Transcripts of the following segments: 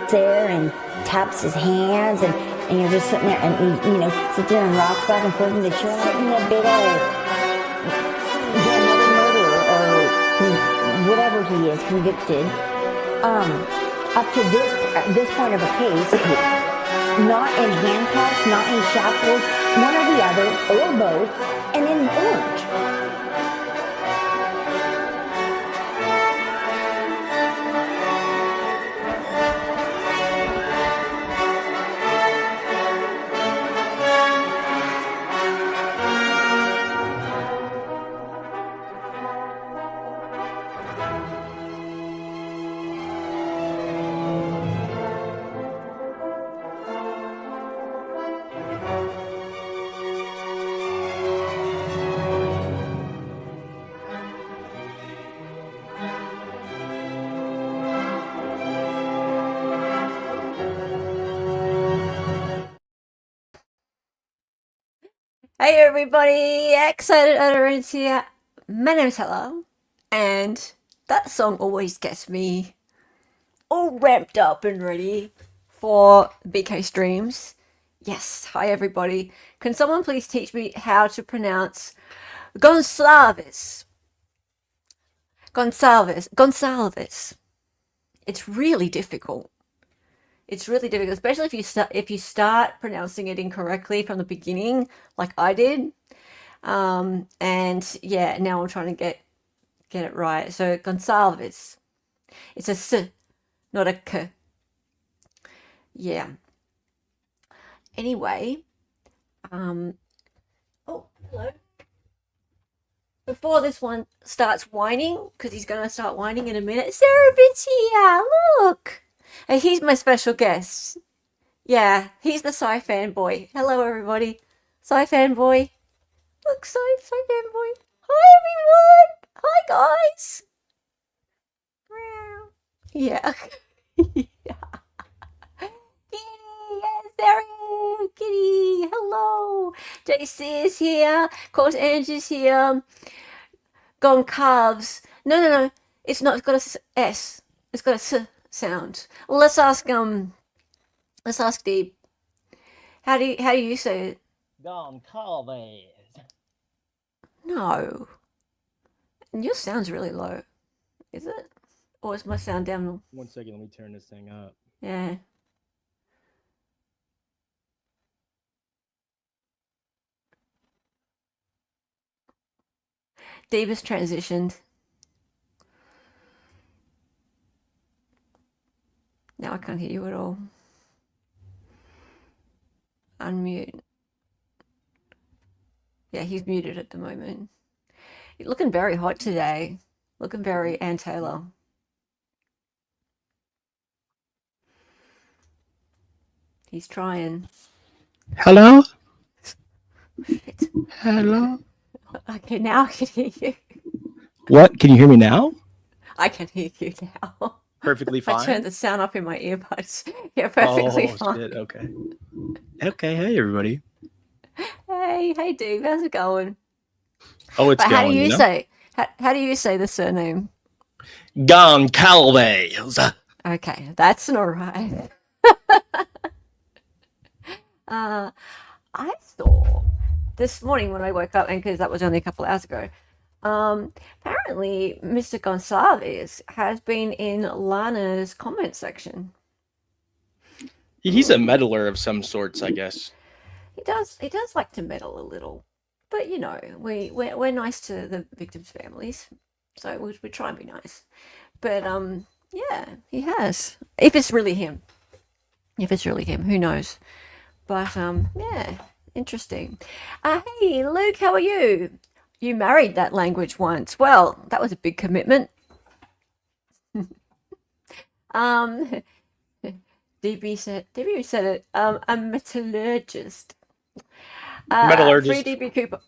There and taps his hands and you're just sitting there and he, sits there and rocks back and forth and they show him in a bit of another murder or whatever he is convicted. Up to this point of a case, not in handcuffs, not in shackles, one or the other or both, and in orange. Hey everybody, Excited Utterance here. My name's Hello, and that song always gets me all ramped up and ready for BK streams. Yes, hi everybody. Can someone please teach me how to pronounce Gonsalves? Gonsalves. It's really difficult. It's really difficult, especially if you start pronouncing it incorrectly from the beginning, like I did. And yeah, now I'm trying to get it right. So Gonsalves, it's a S, not a K. Yeah. Anyway, oh, hello. Before this one starts whining, because he's going to start whining in a minute. Sarabit's here, look. And he's my special guest. Yeah, he's the Sci fanboy. Hello, everybody. Sci fanboy. Look, Sci fanboy. Hi, everyone. Hi, guys. Yeah. Yeah. Kitty, yes, there is. Kitty, hello. JC is here. Of course, Angie's here. Gone calves. No. It's not. It's got a S. It's got a S sound. Let's ask Deep. How do you say it? Gone calves. No. And your sound's really low. Is it? Or is my sound down? 1 second, let me turn this thing up. Yeah. Deep has transitioned. Now I can't hear you at all. Unmute. Yeah, he's muted at the moment. You're looking very hot today. Looking very Ann Taylor. He's trying. Hello? Shit. Hello? Okay, now I can hear you. What? Can you hear me now? I can hear you now. Perfectly fine. I turned the sound up in my earbuds. Yeah, perfectly fine. Shit, okay. Okay, hey everybody. Hey, Dave, how's it going? Oh, it's but going. How do you say the surname? Goncalves. Okay, that's all right. I saw this morning when I woke up, and because that was only a couple of hours ago, apparently Mr. Gonsalves has been in Lana's comment section. He's a meddler of some sorts, I guess. He does like to meddle a little, but you know, we're nice to the victims' families, so we try and be nice. But yeah, he has. If it's really him, who knows? But yeah, Interesting. Hey, Luke, how are you? You married that language once. Well, that was a big commitment. Um, DB said it. A metallurgist. Free Metallurgist. DB Cooper.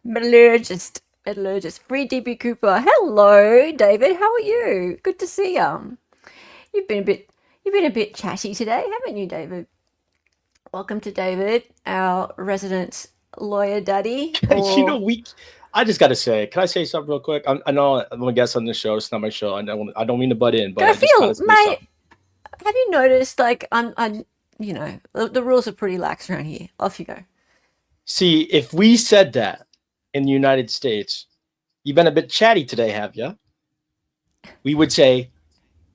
Metallurgist. Free DB Cooper. Hello, David. How are you? Good to see you. You've been a bit chatty today, haven't you, David? Welcome to David, our resident lawyer daddy. You know, I just got to say, can I say something real quick? I know I'm a guest on the show. It's not my show. I don't mean to butt in, but Go I just feel, gotta say mate. something. Have you noticed, like, you know, the rules are pretty lax around here. Off you go. See, if we said that in the United States, you've been a bit chatty today, have you? We would say,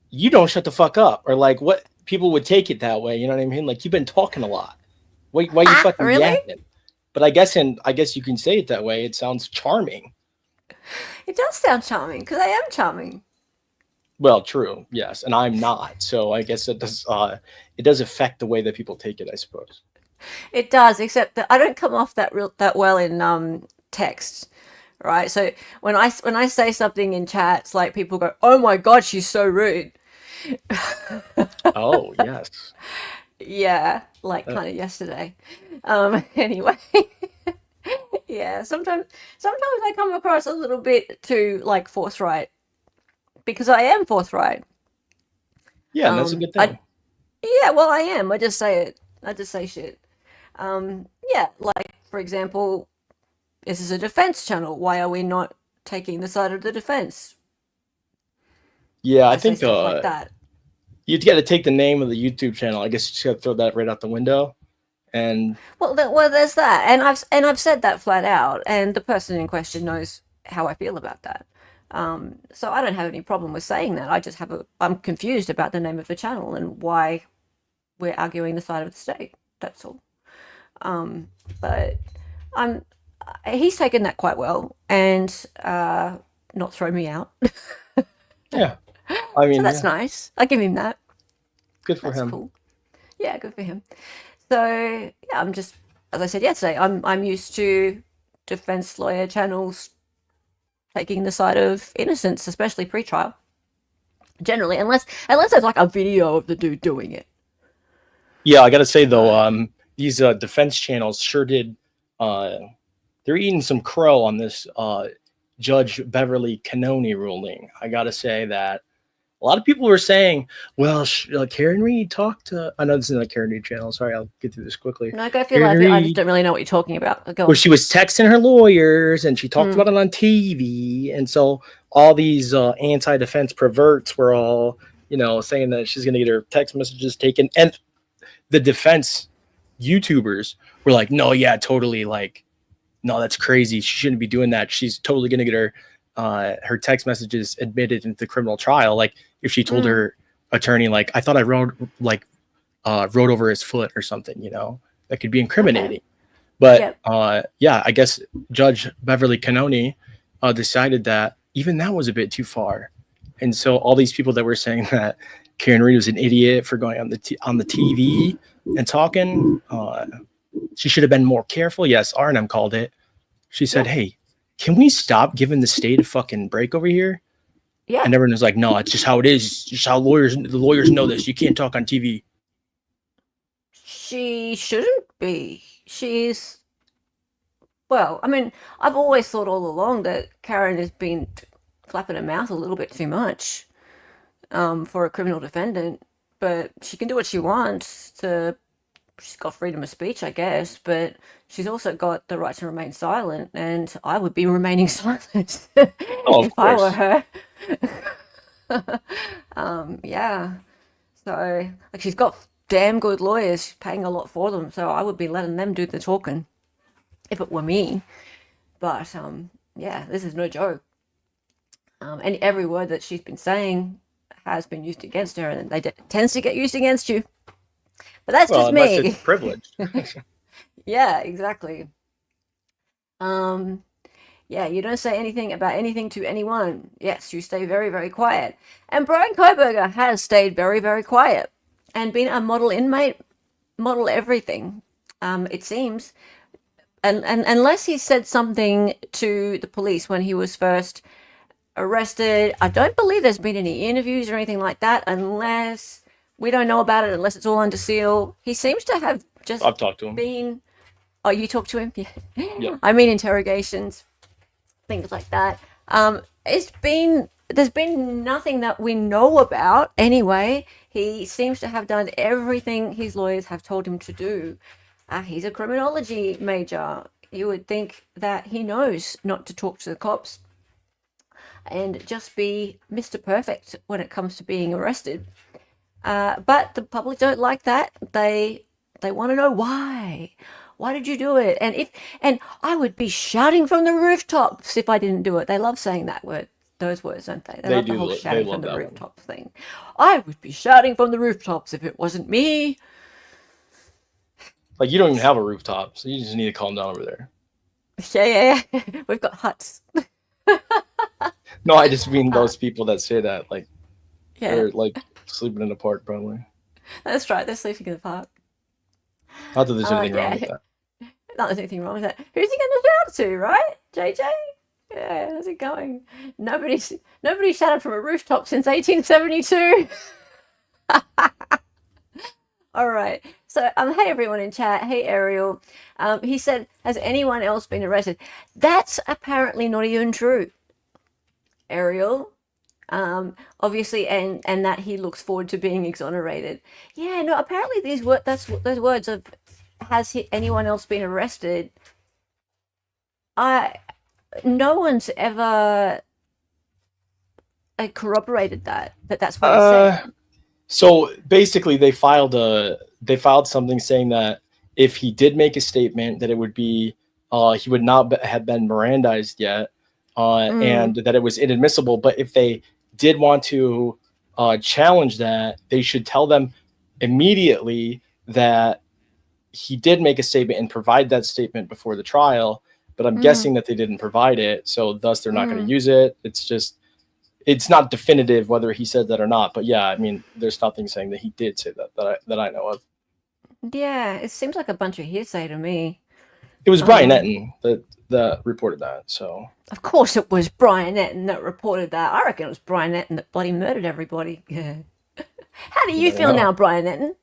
you don't shut the fuck up. Or like what people would take it that way. You know what I mean? Like, you've been talking a lot. Why you fucking really? yapping? But I guess you can say it that way. It sounds charming. It does sound charming, because I am charming. Well, true, yes, and I'm not. So I guess it does affect the way that people take it, I suppose. It does, except that I don't come off that well in text, right? So when I say something in chats, like people go, "Oh my god, she's so rude." Oh yes. Yeah, like kind of yesterday. Anyway, yeah. Sometimes I come across a little bit too like forthright, because I am forthright. Yeah, that's a good thing. Yeah, well, I am. I just say it. I just say shit. Yeah, like for example, this is a defense channel. Why are we not taking the side of the defense? Yeah, I say think stuff like that. you got to take the name of the YouTube channel. I guess you just got to throw that right out the window. And Well, there's that, and I've said that flat out, and the person in question knows how I feel about that. So I don't have any problem with saying that. I'm confused about the name of the channel and why we're arguing the side of the state. That's all. But he's taken that quite well and not thrown me out. yeah, I mean, So that's yeah, nice. I give him that. good for That's him. cool. Yeah, good for him. So yeah, I'm just, as I said yesterday, I'm used to defense lawyer channels taking the side of innocence, especially pre-trial. Generally, unless there's like a video of the dude doing it. Yeah, I got to say though, these defense channels sure did. They're eating some crow on this Judge Beverly Cannoni ruling. I got to say that a lot of people were saying, well, Karen Reed talked to, I know this isn't a Karen Reed channel. Sorry, I'll get through this quickly. No, go for your life. I just don't really know what you're talking about. Go Where on. she was texting her lawyers and she talked about it on TV. And so all these anti-defense perverts were all, saying that she's going to get her text messages taken. And the defense YouTubers were like, no, yeah, totally. Like, no, that's crazy. She shouldn't be doing that. She's totally going to get her text messages admitted into the criminal trial. Like if she told her attorney, like, I thought I rode over his foot or something, that could be incriminating. Okay. But yeah, I guess Judge Beverly Cannoni decided that even that was a bit too far. And so all these people that were saying that Karen Reed was an idiot for going on the TV and talking, she should have been more careful. Yes, R&M called it. She said, hey, can we stop giving the state a fucking break over here? Yeah. And everyone was like, no, it's just how it is. It's just how the lawyers know this. You can't talk on TV. She shouldn't be. Well, I mean, I've always thought all along that Karen has been flapping her mouth a little bit too much for a criminal defendant. But she can do what she wants. She's got freedom of speech, I guess, but she's also got the right to remain silent, and I would be remaining silent if I were her. Yeah. So, like, she's got damn good lawyers. She's paying a lot for them, so I would be letting them do the talking if it were me. But, yeah, this is no joke. And every word that she's been saying has been used against her, and tends to get used against you. But that's just me. Unless it's privileged. Yeah, exactly. Yeah, you don't say anything about anything to anyone. Yes, you stay very, very quiet. And Bryan Kohberger has stayed very, very quiet and been a model inmate, model everything. it seems, and unless he said something to the police when he was first arrested, I don't believe there's been any interviews or anything like that, unless we don't know about it, unless it's all under seal. He seems to have just I've talked to him. been. Oh, you talked to him? Yeah. Yeah. I mean, interrogations, things like that. There's been nothing that we know about anyway. He seems to have done everything his lawyers have told him to do. He's a criminology major. You would think that he knows not to talk to the cops and just be Mr. Perfect when it comes to being arrested. But the public don't like that. They want to know why. Why did you do it? And I would be shouting from the rooftops if I didn't do it. They love saying those words, don't they? They love the whole shouting from the rooftops thing. I would be shouting from the rooftops if it wasn't me. Like, you don't even have a rooftop, so you just need to calm down over there. Yeah. We've got huts. No, I just mean those people that say that, like, Yeah, they're like sleeping in the park, probably. that's right. They're sleeping in the park. Not that there's anything wrong yeah. with that. Not there's anything wrong with that. Who's he going to shout to, right? JJ? Yeah, how's it going? Nobody shouted from a rooftop since 1872. All right. So, hey everyone in chat. Hey Ariel. He said, "Has anyone else been arrested?" That's apparently not even true, Ariel. Obviously, and that he looks forward to being exonerated. Yeah, no. Apparently, those words of "Has anyone else been arrested?" No one's ever corroborated that's what he said. So basically, they filed something saying that if he did make a statement, that it would be he would not have been Mirandized yet, and that it was inadmissible. But if they did want to challenge that, they should tell them immediately that he did make a statement and provide that statement before the trial. But I'm guessing that they didn't provide it, so thus they're not going to use it. It's not definitive whether he said that or not. But yeah, I mean, there's nothing saying that he did say that I know of. Yeah, it seems like a bunch of hearsay to me. It was Brian Etten that reported that. So of course it was Brian Etten that reported that. I reckon it was Brian Etten that bloody murdered everybody. Yeah. How do you feel now, Brian Etten?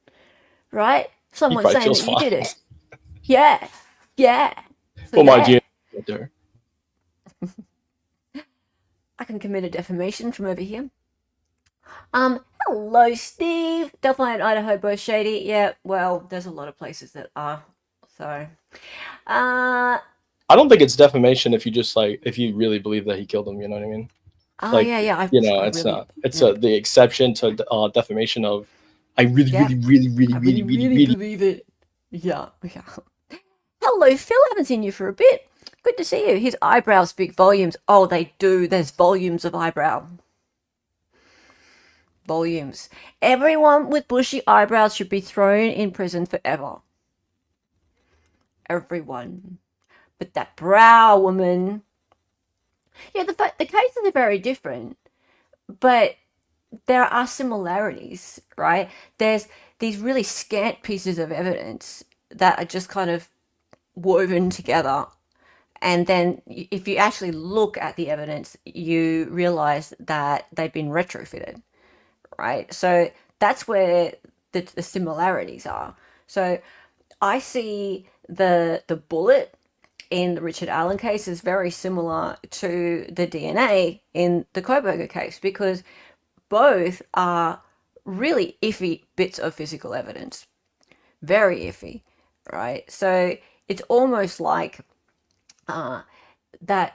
Right? Someone saying that you did it. Yeah. So well, my dear, right there. I can commit a defamation from over here. Hello, Steve. Delphi and Idaho both shady. Yeah, well, there's a lot of places that are. So, I don't think it's defamation if you really believe that he killed him. You know what I mean? Yeah. It's not. It's the exception to defamation of I really believe it. Yeah. Hello, Phil. Haven't seen you for a bit. Good to see you. His eyebrows speak volumes. Oh, they do. There's volumes of eyebrow. Volumes. Everyone with bushy eyebrows should be thrown in prison forever. Everyone. But that brow woman. Yeah, the cases are very different. But there are similarities, right? There's these really scant pieces of evidence that are just kind of woven together. And then if you actually look at the evidence, you realize that they've been retrofitted, right? So that's where the similarities are. So I see the bullet in the Richard Allen case is very similar to the DNA in the Kohberger case, because both are really iffy bits of physical evidence. Very iffy, right? So it's almost like that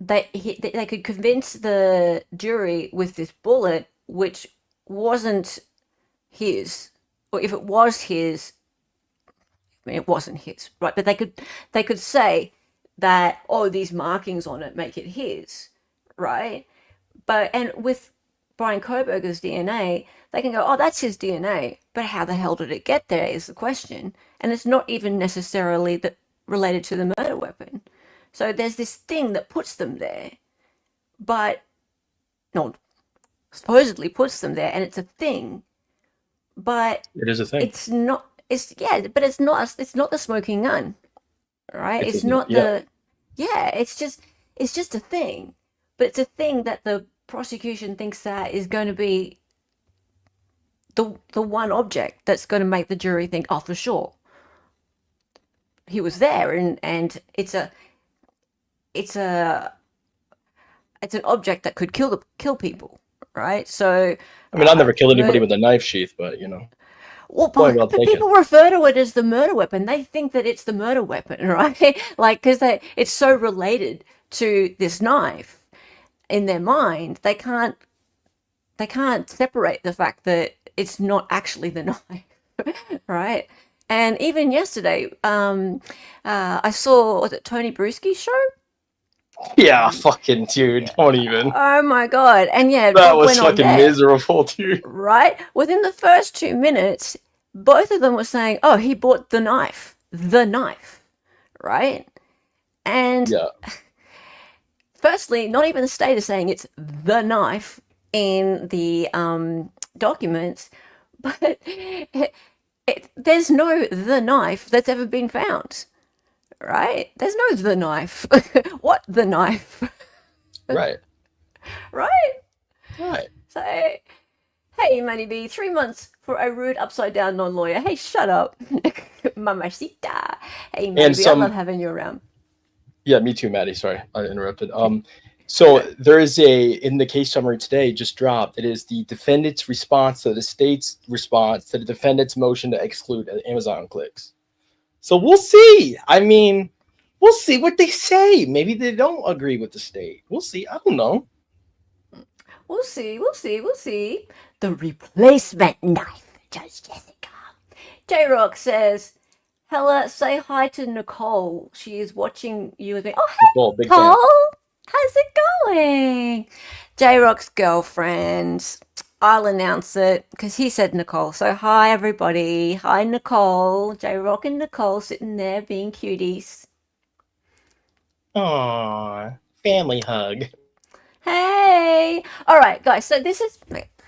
they could convince the jury with this bullet, which wasn't his, or if it was his, I mean, it wasn't his, right? But they could say that, oh, these markings on it make it his, right? And with Bryan Kohberger's DNA, they can go, oh, that's his DNA, but how the hell did it get there is the question. And it's not even necessarily related to the murder weapon. So there's this thing that puts them there, but no, supposedly puts them there, and it's a thing, but it is a thing. It's not. but it's not the smoking gun, right? It's not yeah. it's just a thing, but it's a thing that the prosecution thinks that is going to be the one object that's going to make the jury think, oh, for sure, he was there, and it's an object that could kill people, right? So, I mean, I've never killed anybody murder, with a knife sheath, but well, point well but taken. people refer to it as the murder weapon. They think that it's the murder weapon, right? Like, because it's so related to this knife in their mind, they can't separate the fact that it's not actually the knife, right? And even yesterday, I saw, was it Tony Bruschi's show? Yeah, fucking dude, don't even. Oh my god! And yeah, That what was went on fucking there, miserable, dude. right? Within the first 2 minutes, both of them were saying, "Oh, he bought the knife, right?" And Yeah. firstly, not even the state is saying it's the knife in the documents, but there's no the knife that's ever been found, right? There's no the knife. What the knife? Right. Right? Right. So, hey, Manny B, 3 months for a rude upside down non lawyer. Hey, shut up. Mamacita. Hey, Manny B, I love having you around. Yeah, me too, Maddie. Sorry, I interrupted. So there is in the case summary today just dropped. It is the defendant's response to the state's response to the defendant's motion to exclude Amazon clicks. So we'll see. I mean, we'll see what they say. Maybe they don't agree with the state. We'll see. I don't know. We'll see. The replacement knife, Judge Jessica. J-Rock says, Hella, say hi to Nicole. She is watching you with me. Oh, hey, Nicole, big Nicole. fan. How's it going? J-Rock's girlfriend. I'll announce it because he said Nicole. So hi, everybody. Hi, Nicole. J-Rock and Nicole sitting there being cuties. Aww, family hug. Hey. All right, guys. So this is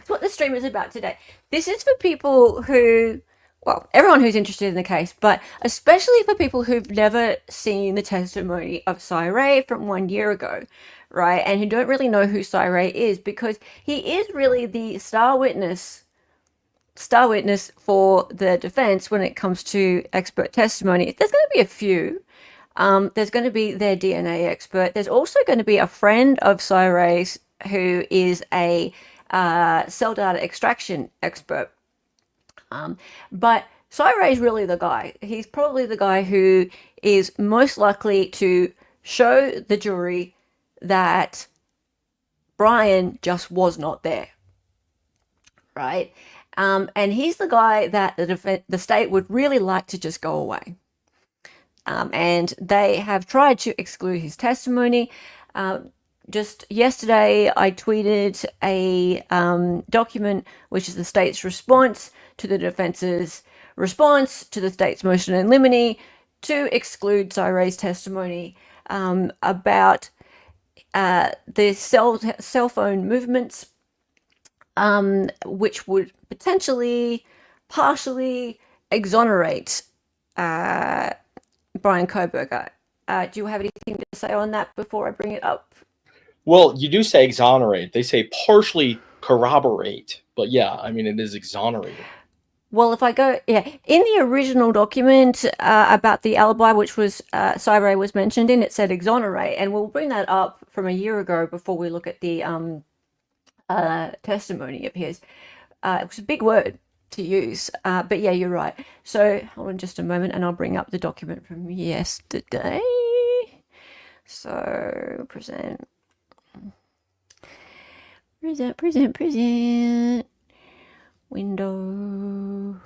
what the stream is about today. This is for people who, well, everyone who's interested in the case, but especially for people who've never seen the testimony of Cyree from 1 year ago, right? And who don't really know who Cyree is, because he is really the star witness for the defense when it comes to expert testimony. There's going to be a few. There's going to be their DNA expert. There's also going to be a friend of Cyree's who is a cell data extraction expert. But Cyree is really the guy. He's probably the guy who is most likely to show the jury that Bryan just was not there, right? And he's the guy that the state would really like to just go away. And they have tried to exclude his testimony. Just yesterday, I tweeted a document, which is the state's response to the defense's response to the state's motion in limine to exclude Cyree's testimony about the cell phone movements, which would potentially partially exonerate Bryan Kohberger. Do you have anything to say on that before I bring it up? Well, you do say exonerate. They say partially corroborate. But yeah, I mean, it is exonerated. Well, if I go, in the original document about the alibi, which was Cyree was mentioned in, it said exonerate. And we'll bring that up from a year ago before we look at the testimony of his. It was a big word to use, but yeah, you're right. So hold on just a moment and I'll bring up the document from yesterday. So present window.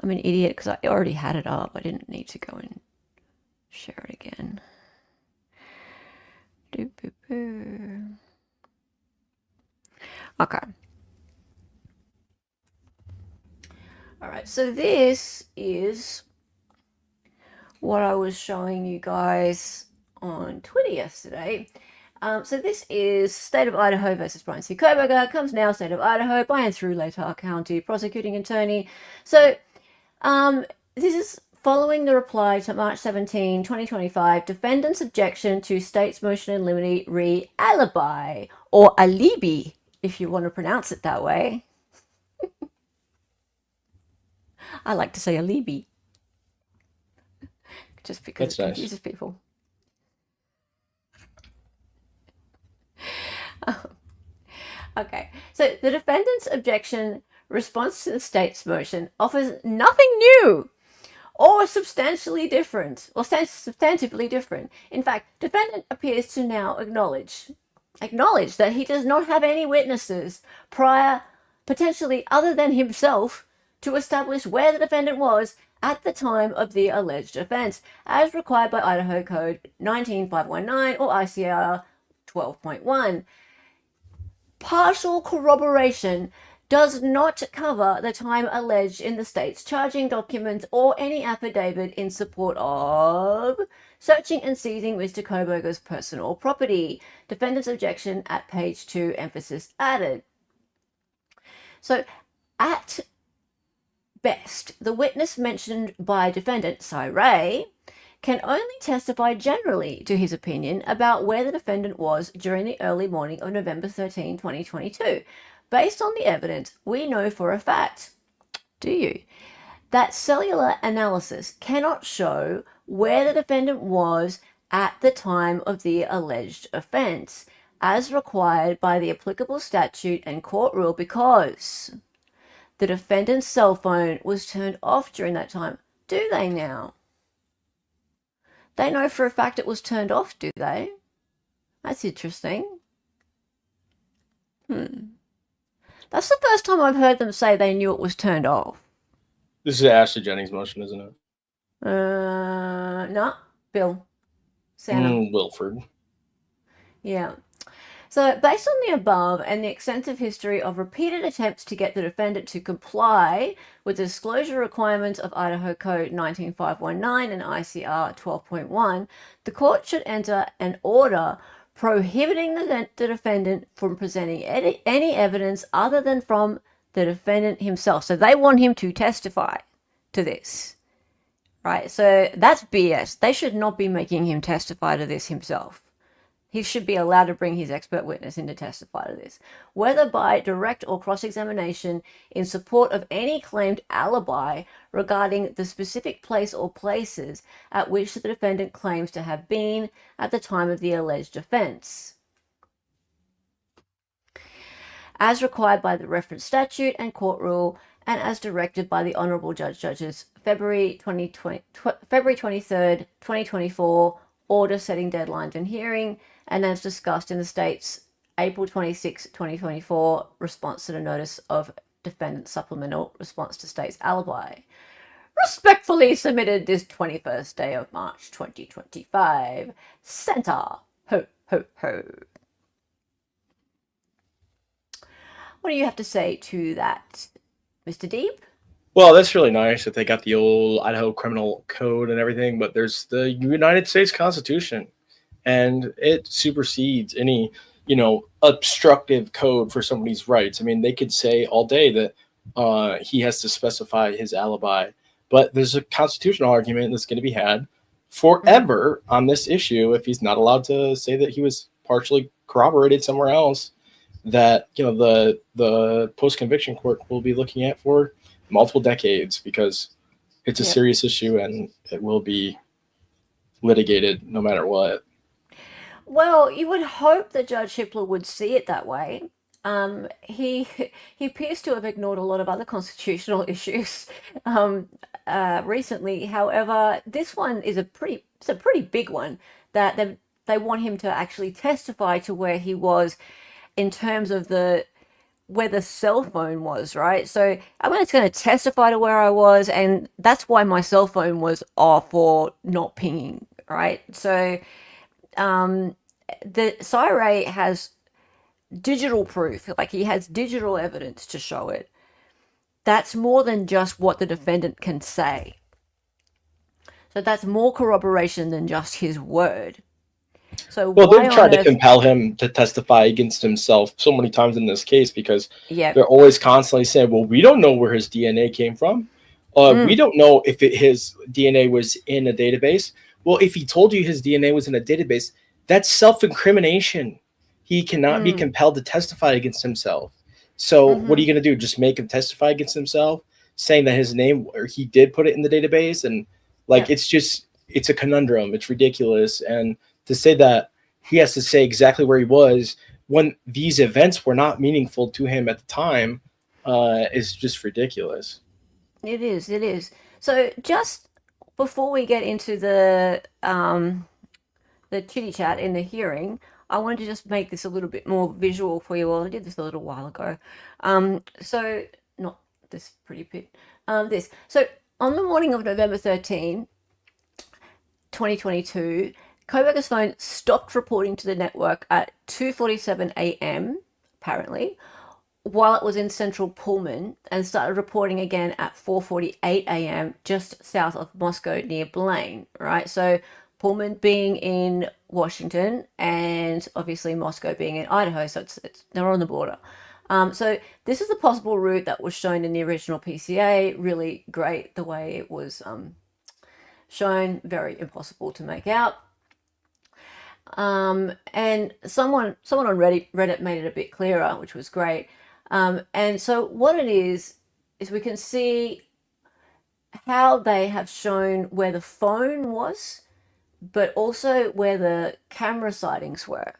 I'm an idiot because I already had it up. I didn't need to go and share it again. Okay. All right, so this is what I was showing you guys on Twitter yesterday. So this is State of Idaho versus Bryan Kohberger. Comes now, State of Idaho, by and through Latah County prosecuting attorney. So This is following the reply to March 17, 2025, defendant's objection to state's motion in limine re alibi, or alibi, if you want to pronounce it that way. I like to say alibi, just because That's it confuses nice. people. Okay, so the defendant's objection response to the state's motion offers nothing new or substantially different, or substantively different. In fact, defendant appears to now acknowledge that he does not have any witnesses prior, potentially other than himself, to establish where the defendant was at the time of the alleged offense, as required by Idaho Code 19519 or ICR 12.1. Partial corroboration does not cover the time alleged in the state's charging document or any affidavit in support of searching and seizing Mr. Kohberger's personal property. Defendant's objection at page 2, emphasis added. So, at best, the witness mentioned by defendant, Cy Ray, can only testify generally to his opinion about where the defendant was during the early morning of November 13, 2022. Based on the evidence, we know for a fact, do you, that cellular analysis cannot show where the defendant was at the time of the alleged offense, as required by the applicable statute and court rule, because the defendant's cell phone was turned off during that time. Do they now? They know for a fact it was turned off, do they? That's interesting. That's the first time I've heard them say they knew it was turned off. This is Ashley Jennings' motion, isn't it? No, Bill. Santa. Wilford. Yeah. So, based on the above and the extensive history of repeated attempts to get the defendant to comply with the disclosure requirements of Idaho Code 19519 and ICR 12.1, the court should enter an order prohibiting the defendant from presenting any evidence other than from the defendant himself. So, they want him to testify to this, right? So, that's BS. They should not be making him testify to this himself. He should be allowed to bring his expert witness in to testify to this, whether by direct or cross-examination in support of any claimed alibi regarding the specific place or places at which the defendant claims to have been at the time of the alleged offense, as required by the reference statute and court rule, and as directed by the Honourable Judges February 23rd, 2024, order setting deadlines and hearing, and as discussed in the state's April 26, 2024 response to the notice of defendant's supplemental response to state's alibi. Respectfully submitted this 21st day of March 2025. Santa. Ho, ho, ho. What do you have to say to that, Mr. Deeb? Well, that's really nice that they got the old Idaho criminal code and everything, but there's the United States Constitution, and it supersedes any, obstructive code for somebody's rights. I mean, they could say all day that he has to specify his alibi, but there's a constitutional argument that's going to be had forever on this issue if he's not allowed to say that he was partially corroborated somewhere else, that, the post-conviction court will be looking at for multiple decades, because it's a serious issue and it will be litigated no matter what. Well, you would hope that Judge Hippler would see it that way. He appears to have ignored a lot of other constitutional issues recently. However, this one is a pretty big one, that they want him to actually testify to where he was in terms of where the cell phone was, right? So I'm just going to testify to where I was, and that's why my cell phone was off or not pinging, right? So the Cy Ray has digital proof, like he has digital evidence to show it. That's more than just what the defendant can say. So that's more corroboration than just his word. So they've tried to compel him to testify against himself so many times in this case, because they're always constantly saying, well, we don't know where his DNA came from. We don't know if his DNA was in a database. Well, if he told you his DNA was in a database, that's self-incrimination. He cannot be compelled to testify against himself. So what are you going to do? Just make him testify against himself, saying that his name, or he did put it in the database? And like, it's a conundrum. It's ridiculous. And to say that he has to say exactly where he was when these events were not meaningful to him at the time is just ridiculous. It is. It is. So just before we get into the chitty chat in the hearing, I wanted to just make this a little bit more visual for you all. I did this a little while ago. So not this pretty bit. This. So on the morning of November 13, 2022, Kohberger's phone stopped reporting to the network at 2:47 a.m. apparently, while it was in central Pullman, and started reporting again at 4:48 a.m. just south of Moscow near Blaine, right? So Pullman being in Washington and obviously Moscow being in Idaho, so they're on the border. So this is the possible route that was shown in the original PCA. Really great the way it was shown, very impossible to make out. And someone on Reddit made it a bit clearer, which was great. And so what it is we can see how they have shown where the phone was, but also where the camera sightings were,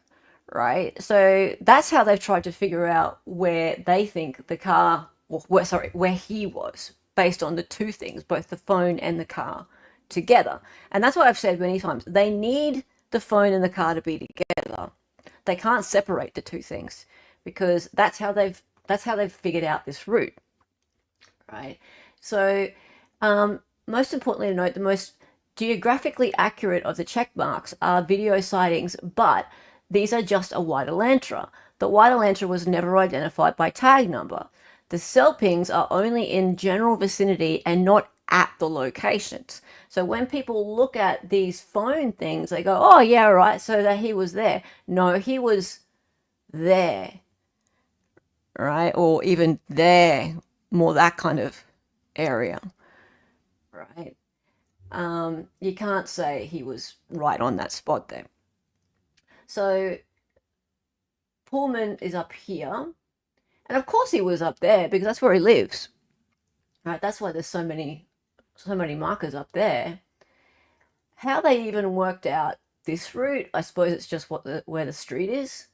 right? So that's how they've tried to figure out where they think the car, where he was, based on the two things, both the phone and the car together. And that's what I've said many times. They need the phone and the car to be together. They can't separate the two things, because that's how they've figured out this route, right? So most importantly to note, the most geographically accurate of the check marks are video sightings, but these are just a white Elantra. The white Elantra was never identified by tag number. The cell pings are only in general vicinity and not at the locations. So when people look at these phone things, they go, oh yeah, right, so that he was there. No, he was there, right? Or even there, more that kind of area, right? You can't say he was right on that spot there. So Pullman is up here, and of course he was up there because that's where he lives, right? That's why there's so many markers up there. How they even worked out this route, I suppose it's just where the street is.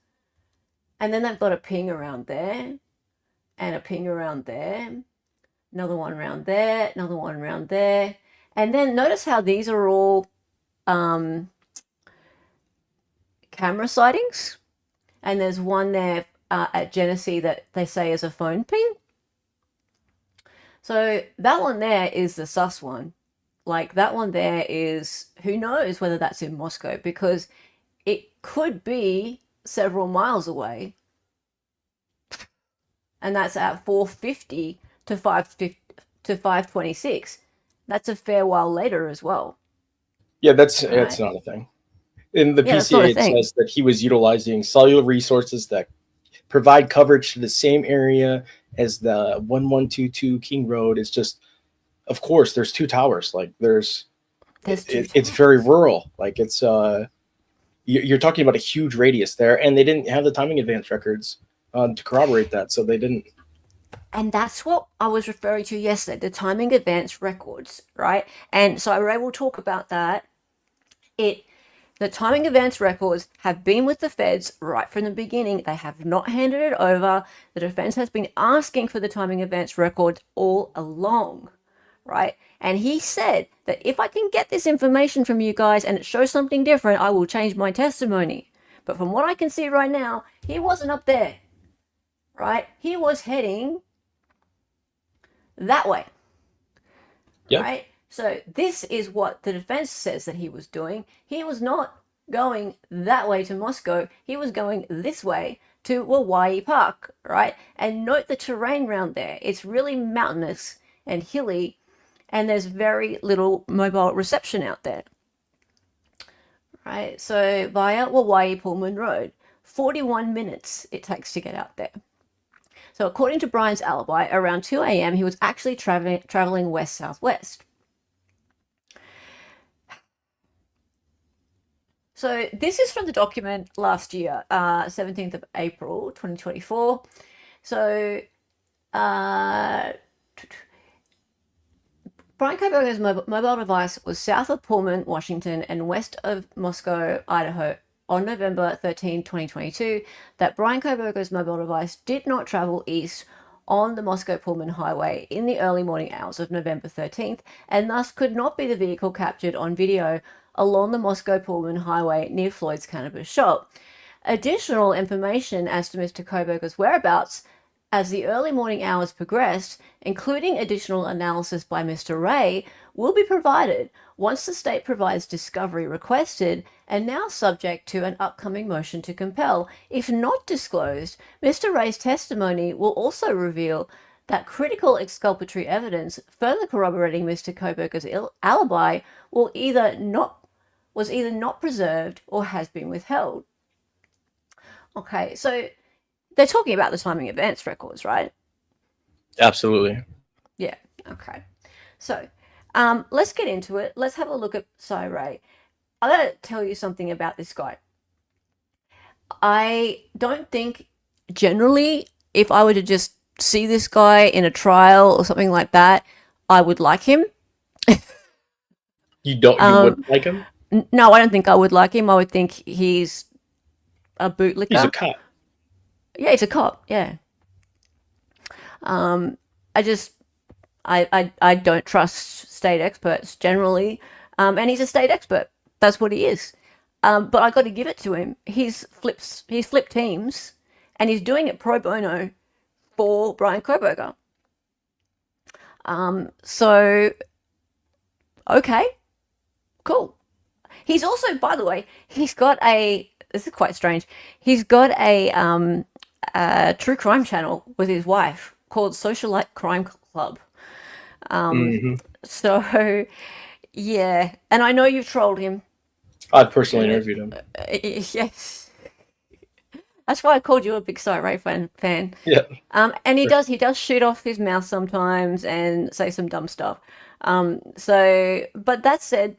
And then they've got a ping around there, and a ping around there, another one around there, another one around there. And then notice how these are all camera sightings. And there's one there at Genesee that they say is a phone ping. So that one there is the sus one. Like that one there is, who knows whether that's in Moscow, because it could be several miles away. And that's at 4:50 to 5:26. That's a fair while later as well. Yeah, that's not a thing. In the PCA, it says that he was utilizing cellular resources that provide coverage to the same area as the 1122 King Road. It's just, of course, there's two towers. Like it's very rural. Like it's you're talking about a huge radius there, and they didn't have the timing advance records to corroborate that, so they didn't. And that's what I was referring to yesterday, the timing advance records, right? And so I was able to talk about that. The timing advance records have been with the feds right from the beginning. They have not handed it over. The defense has been asking for the timing advance records all along, right? And he said that if I can get this information from you guys and it shows something different, I will change my testimony. But from what I can see right now, he wasn't up there, right? He was heading that way, right? So this is what the defense says that he was doing. He was not going that way to Moscow. He was going this way to Hawaii Park, right? And note the terrain around there. It's really mountainous and hilly, and there's very little mobile reception out there, right? So via Hawaii Pullman Road, 41 minutes it takes to get out there. So according to Bryan's alibi, around 2 a.m. he was actually traveling west-southwest. So this is from the document last year, 17th of April, 2024. So Bryan Kohberger's mobile device was south of Pullman, Washington, and west of Moscow, Idaho, on November 13, 2022, that Bryan Kohberger's mobile device did not travel east on the Moscow-Pullman highway in the early morning hours of November 13th, and thus could not be the vehicle captured on video along the Moscow-Pullman highway near Floyd's cannabis shop. Additional information as to Mr. Kohberger's whereabouts as the early morning hours progressed, including additional analysis by Mr. Ray, will be provided once the state provides discovery requested and now subject to an upcoming motion to compel. If not disclosed, Mr. Ray's testimony will also reveal that critical exculpatory evidence further corroborating Mr. Kohberger's alibi was either not preserved or has been withheld. Okay, so they're talking about the timing advance records, right? Absolutely. Yeah, okay. So let's get into it. Let's have a look at Cy Ray. I gotta tell you something about this guy. I don't think generally, if I were to just see this guy in a trial or something like that, I would like him. You wouldn't like him? No, I don't think I would like him. I would think he's a bootlicker. He's a cop. Yeah, he's a cop. Yeah. I don't trust state experts generally, and he's a state expert. That's what he is. But I got to give it to him. He's flipped teams, and he's doing it pro bono for Bryan Kohberger. So, okay, cool. He's also, by the way, this is quite strange. He's got a true crime channel with his wife called Socialite Crime Club. So, yeah. And I know you've trolled him. I personally interviewed him. Yes. That's why I called you a big Cy Ray fan. Yeah. And he does shoot off his mouth sometimes and say some dumb stuff. But that said,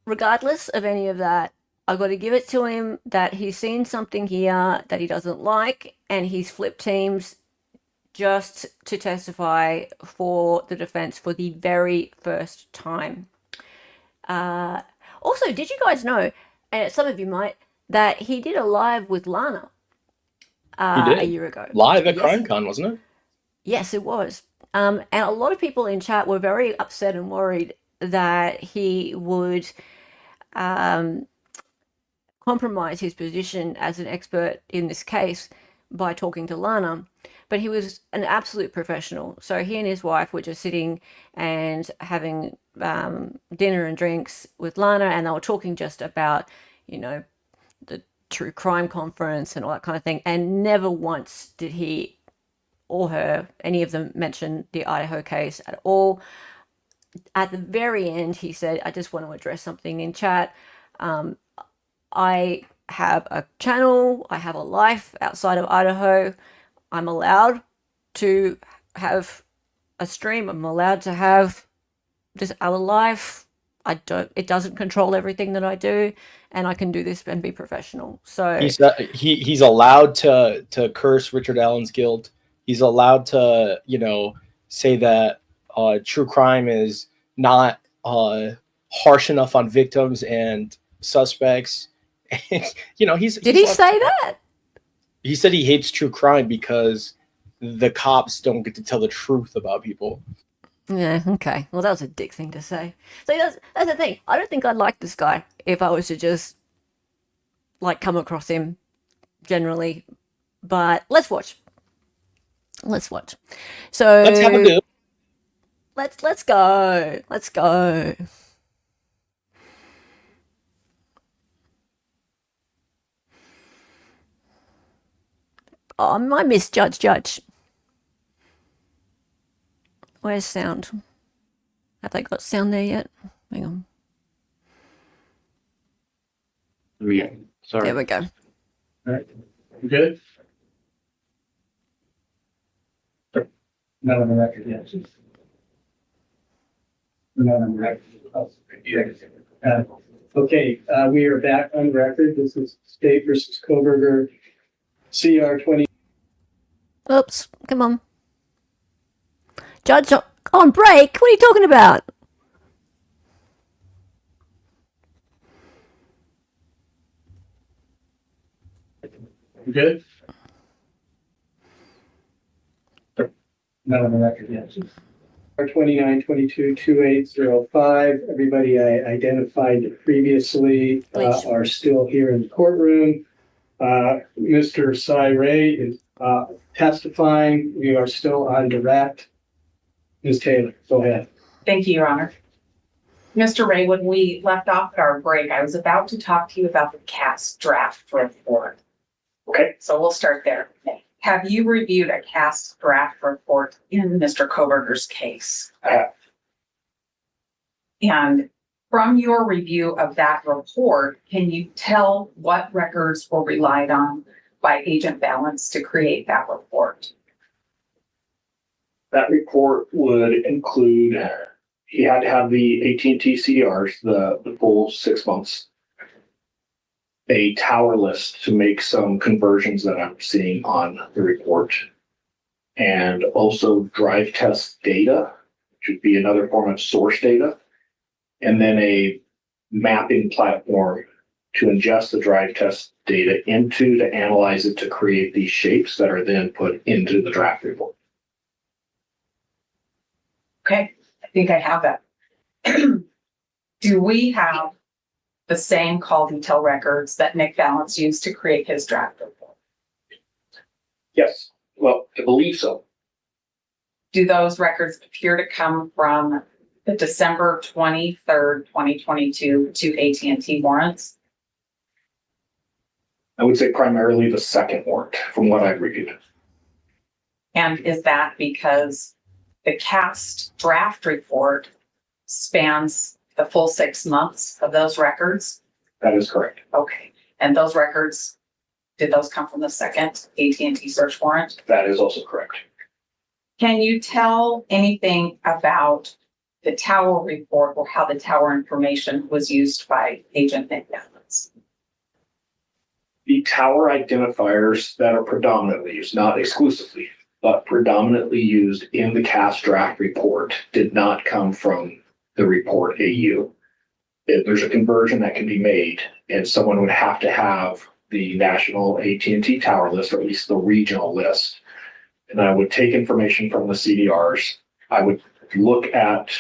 regardless of any of that, I've got to give it to him that he's seen something here that he doesn't like, and he's flipped teams just to testify for the defense for the very first time. Also, did you guys know, and some of you might, that he did a live with Lana a year ago? Live at CrimeCon, wasn't it? Yes, it was. And a lot of people in chat were very upset and worried that he would compromise his position as an expert in this case by talking to Lana. But he was an absolute professional. So he and his wife were just sitting and having dinner and drinks with Lana, and they were talking just about, the true crime conference and all that kind of thing. And never once did he or her, any of them, mention the Idaho case at all. At the very end, he said, I just want to address something in chat. I have a channel. I have a life outside of Idaho. I'm allowed to have a stream. I'm allowed to have this other life. It doesn't control everything that I do, and I can do this and be professional. So he's allowed to curse Richard Allen's guilt. He's allowed to, say that true crime is not harsh enough on victims and suspects. Did he say that? He said he hates true crime because the cops don't get to tell the truth about people. Yeah, okay. Well, that was a dick thing to say. So that's the thing. I don't think I'd like this guy if I was to just come across him generally. But let's watch. So let's have a go. Let's go. Let's go. Oh, I miss Judge. Where's sound? Have they got sound there yet? Hang on. Yeah. Sorry. There we go. All right. You good? Not on the record yet. Not on the record. Okay, we are back on record. This is State versus Kohberger, CR 20. Oops, come on. Judge on break? What are you talking about? Good? Not on the record yet. 2922-2805. Everybody I identified previously are still here in the courtroom. Mr. Cy Ray is testifying. We are still on direct. Ms. Taylor, go ahead. Thank you, Your Honor. Mr. Ray, when we left off at our break, I was about to talk to you about the CAS draft report. Okay. So we'll start there. Have you reviewed a CAS draft report in Mr. Kohberger's case? I have. And from your review of that report, can you tell what records were relied on by Agent Balance to create that report? That report would include, he had to have the AT&T CDRs, the full 6 months, a tower list to make some conversions that I'm seeing on the report, and also drive test data, which would be another form of source data, and then a mapping platform to ingest the drive test data into to analyze it to create these shapes that are then put into the draft report. Okay, I think I have that. Do we have the same call detail records that Nick Balance used to create his draft report? Yes, well, I believe so. Do those records appear to come from the December 23rd, 2022 to AT&T warrants? I would say primarily the second warrant from what I've reviewed. And is that because the CAST draft report spans the full 6 months of those records? That is correct. Okay, and those records, did those come from the second AT&T search warrant? That is also correct. Can you tell anything about the tower report or how the tower information was used by Agent Nick Balance? The tower identifiers that are predominantly used, not exclusively, but predominantly used in the CAS draft report did not come from the report AU. If there's a conversion that can be made, and someone would have to have the national AT&T tower list, or at least the regional list. And I would take information from the CDRs. I would look at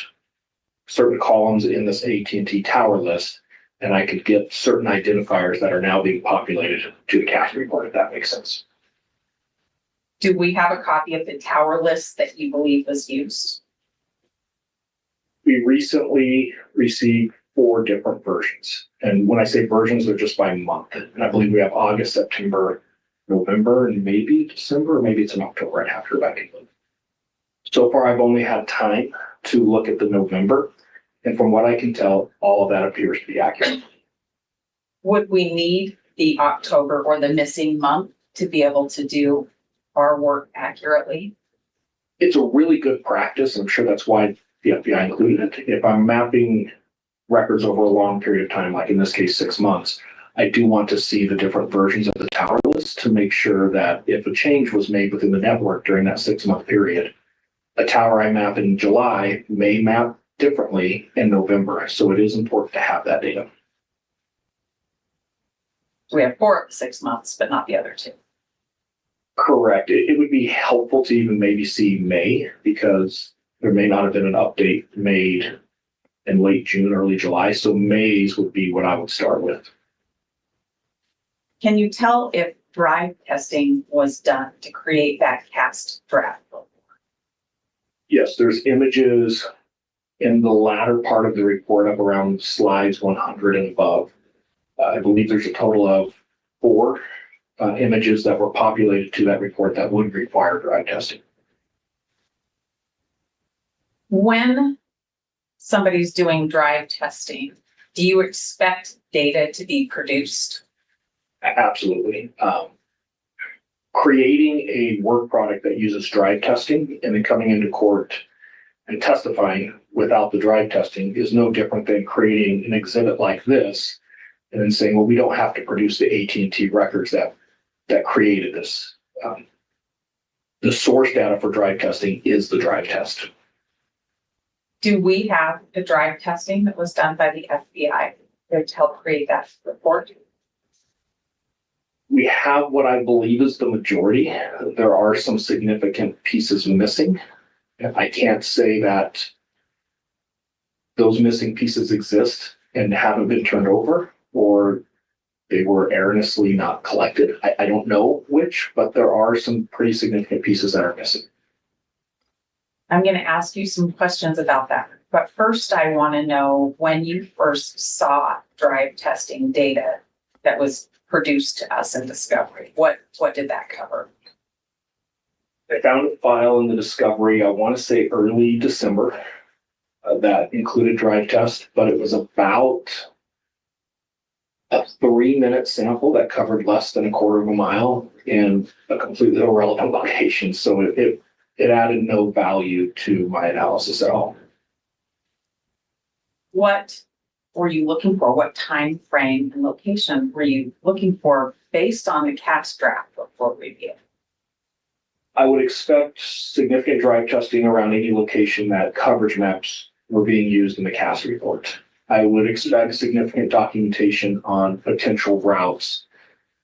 certain columns in this AT&T tower list, and I could get certain identifiers that are now being populated to the CAS report, if that makes sense. Do we have a copy of the tower list that you believe was used? We recently received 4 different versions. And when I say versions, they're just by month. And I believe we have August, September, November, and maybe December, or maybe it's in October. I'd have to go back and look. So far, I've only had time to look at the November. And from what I can tell, all of that appears to be accurate. Would we need the October or the missing month to be able to do our work accurately? It's a really good practice. I'm sure that's why the FBI included it. If I'm mapping records over a long period of time, like in this case, 6 months, I do want to see the different versions of the tower list to make sure that if a change was made within the network during that 6-month period, a tower I map in July may map differently in November. So it is important to have that data. We have 4 of the 6 months, but not the other 2. Correct. It would be helpful to even maybe see May, because there may not have been an update made in late June, early July. So May's would be what I would start with. Can you tell if drive testing was done to create that CAST draft? Yes, there's images in the latter part of the report up around slides 100 and above. I believe there's a total of 4 images that were populated to that report that would require drive testing. When somebody's doing drive testing, do you expect data to be produced? Absolutely. creating a work product that uses drive testing and then coming into court and testifying without the drive testing is no different than creating an exhibit like this and then saying, well, we don't have to produce the AT&T records that created this. The source data for drive testing is the drive test. Do we have the drive testing that was done by the FBI to help create that report? We have what I believe is the majority. There are some significant pieces missing. I can't say that those missing pieces exist and haven't been turned over, or they were erroneously not collected. I don't know which, but there are some pretty significant pieces that are missing. I'm going to ask you some questions about that. But first, I want to know when you first saw drive testing data that was produced to us in Discovery. What did that cover? I found a file in the Discovery, I want to say early December, that included drive test, but it was about a 3-minute sample that covered less than a quarter of a mile in a completely irrelevant location. So it added no value to my analysis at all. What were you looking for? What time frame and location were you looking for based on the CAS draft report review? I would expect significant drive testing around any location that coverage maps were being used in the CAS report. I would expect significant documentation on potential routes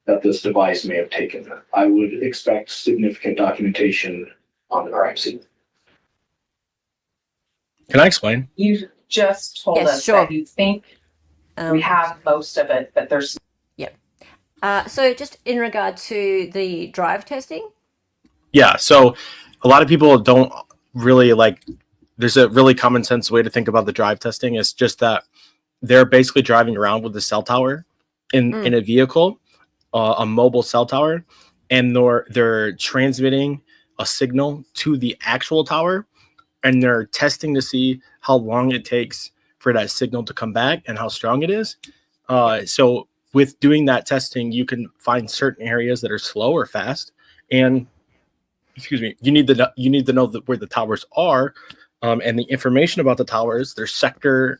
that this device may have taken. I would expect significant documentation on the crime scene. Can I explain? You just told Yes, us sure. that you think we have most of it, but there's So just in regard to the drive testing, Yeah. So a lot of people don't really like, there's a really common sense way to think about the drive testing. It's just that they're basically driving around with the cell tower in a vehicle, a mobile cell tower, and they're transmitting a signal to the actual tower, and they're testing to see how long it takes for that signal to come back and how strong it is. So with doing that testing, you can find certain areas that are slow or fast, and you need to know where the towers are, and the information about the towers, their sector,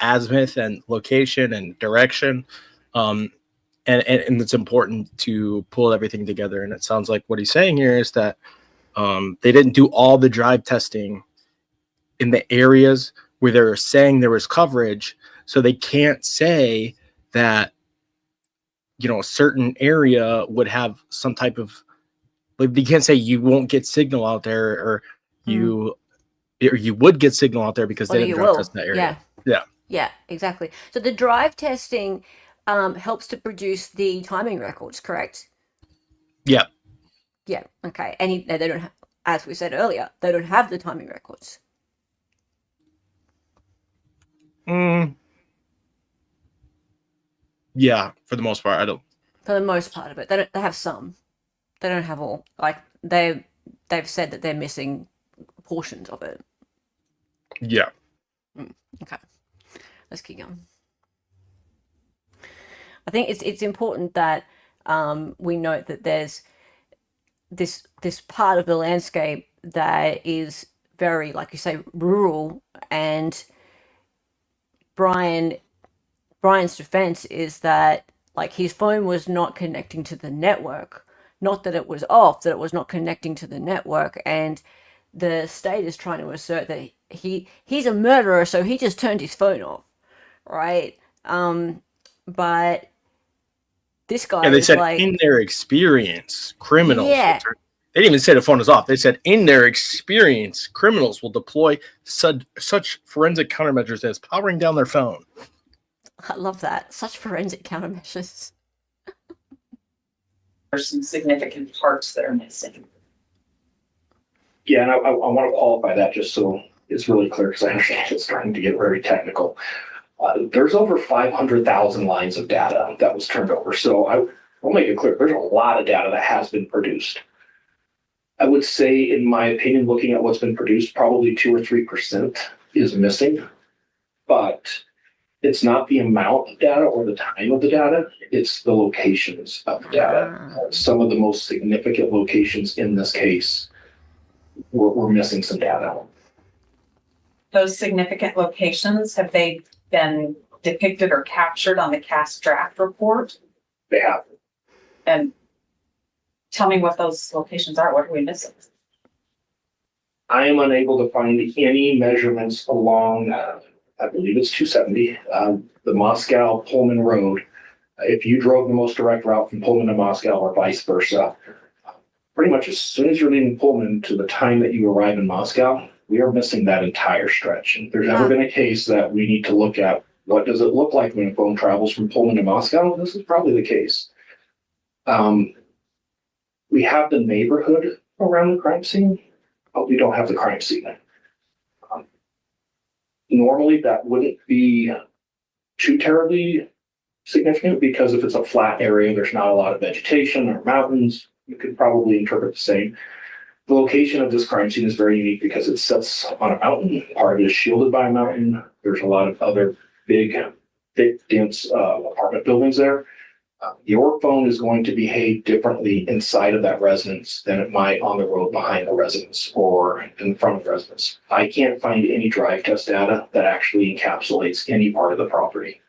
azimuth, and location and direction. And it's important to pull everything together. And it sounds like what he's saying here is that they didn't do all the drive testing in the areas where they're saying there was coverage. So they can't say that, a certain area would have some type of, like, you can't say you won't get signal out there, or you would get signal out there because they didn't drive test that area. Yeah, exactly. So the drive testing helps to produce the timing records, correct? Yeah. Yeah. Okay. And they don't, as we said earlier, they don't have the timing records. Yeah, for the most part, I don't. For the most part of it, they have some. They don't have all. Like they've said that they're missing portions of it. Yeah. Okay. Let's keep going. I think it's important that we note that there's this part of the landscape that is very, like you say, rural, and Bryan's defense is that, like, his phone was not connecting to the network, not that it was off, that it was not connecting to the network, and the state is trying to assert that he's a murderer, so he just turned his phone off, right? But this guy, and they is said, like, in their experience, criminals. Yeah. They didn't even say the phone is off. They said, in their experience, criminals will deploy such forensic countermeasures as powering down their phone. I love that. Such forensic countermeasures. there's some significant parts that are missing. Yeah, and I want to qualify that just so it's really clear, because I understand it's starting to get very technical. There's over 500,000 lines of data that was turned over. So I'll make it clear, there's a lot of data that has been produced. I would say, in my opinion, looking at what's been produced, probably 2 or 3% is missing. But It's not the amount of data or the time of the data, it's the locations of the data. Some of the most significant locations in this case, we're missing some data. Those significant locations, have they been depicted or captured on the cast draft report? They have. And tell me what those locations are. What are we missing? I am unable to find any measurements along, I believe it's 270, the Moscow Pullman Road. If you drove the most direct route from Pullman to Moscow or vice versa, pretty much as soon as you're leaving Pullman to the time that you arrive in Moscow, we are missing that entire stretch. And if there's ever been a case that we need to look at, what does it look like when a phone travels from Pullman to Moscow? This is probably the case. We have the neighborhood around the crime scene, but we don't have the crime scene. Normally, that wouldn't be too terribly significant because if it's a flat area, there's not a lot of vegetation or mountains. You could probably interpret the same. The location of this crime scene is very unique because it sits on a mountain. Part of it is shielded by a mountain. There's a lot of other big, thick, dense apartment buildings there. Your phone is going to behave differently inside of that residence than it might on the road behind the residence or in front of the residence. I can't find any drive test data that actually encapsulates any part of the property.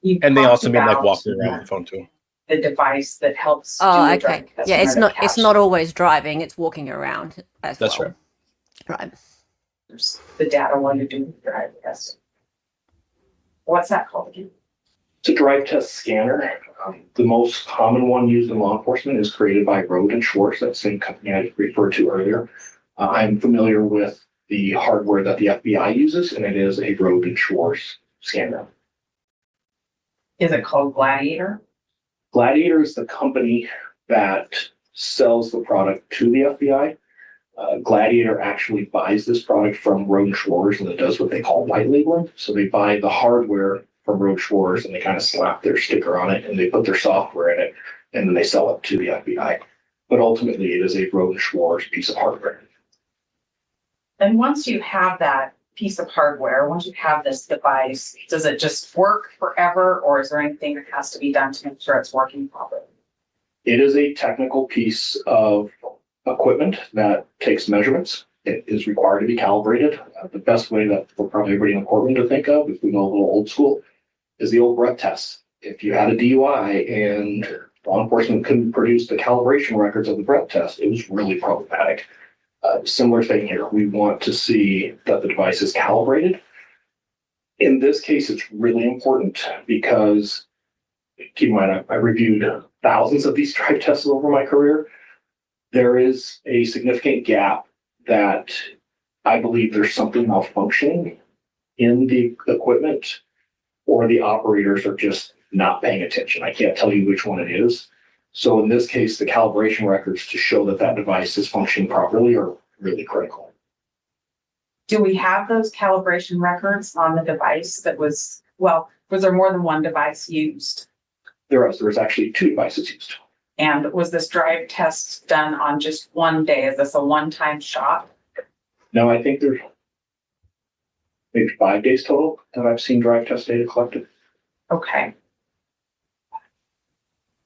You And they talked also mean like about walking around the phone too. the device that helps. Oh, do the okay. driving test Yeah, when it's they're not. It's captured. not always driving. It's walking around as That's well. right. Right. There's the data while you're doing the driving test. What's that called again? It's a drive test scanner. The most common one used in law enforcement is created by Road and Schwartz, that same company I referred to earlier. I'm familiar with the hardware that the FBI uses, and it is a Road and Schwartz scanner. Is it called Gladiator? Gladiator is the company that sells the product to the FBI. Gladiator actually buys this product from Road Schwartz, and it does what they call white labeling. So they buy the hardware from Road Schwartz and they kind of slap their sticker on it and they put their software in it and then they sell it to the FBI. But ultimately it is a Road Schwartz piece of hardware. And once you have that piece of hardware, once you have this device, does it just work forever, or is there anything that has to be done to make sure it's working properly? It is a technical piece of equipment that takes measurements. It is required to be calibrated. The best way that for probably everybody in the courtroom to think of, if we go a little old school, is the old breath test. If you had a DUI and law enforcement couldn't produce the calibration records of the breath test, it was really problematic. Similar thing here. We want to see that the device is calibrated. In this case, it's really important because, keep in mind, I reviewed thousands of these drive tests over my career. There is a significant gap that I believe there's something malfunctioning in the equipment, or the operators are just not paying attention. I can't tell you which one it is. So in this case, the calibration records to show that that device is functioning properly are really critical. Do we have those calibration records on the device that was there more than one device used? There's actually two devices used. And was this drive test done on just one day? Is this a one-time shot? No, I think there's maybe 5 days total that I've seen drive test data collected. Okay.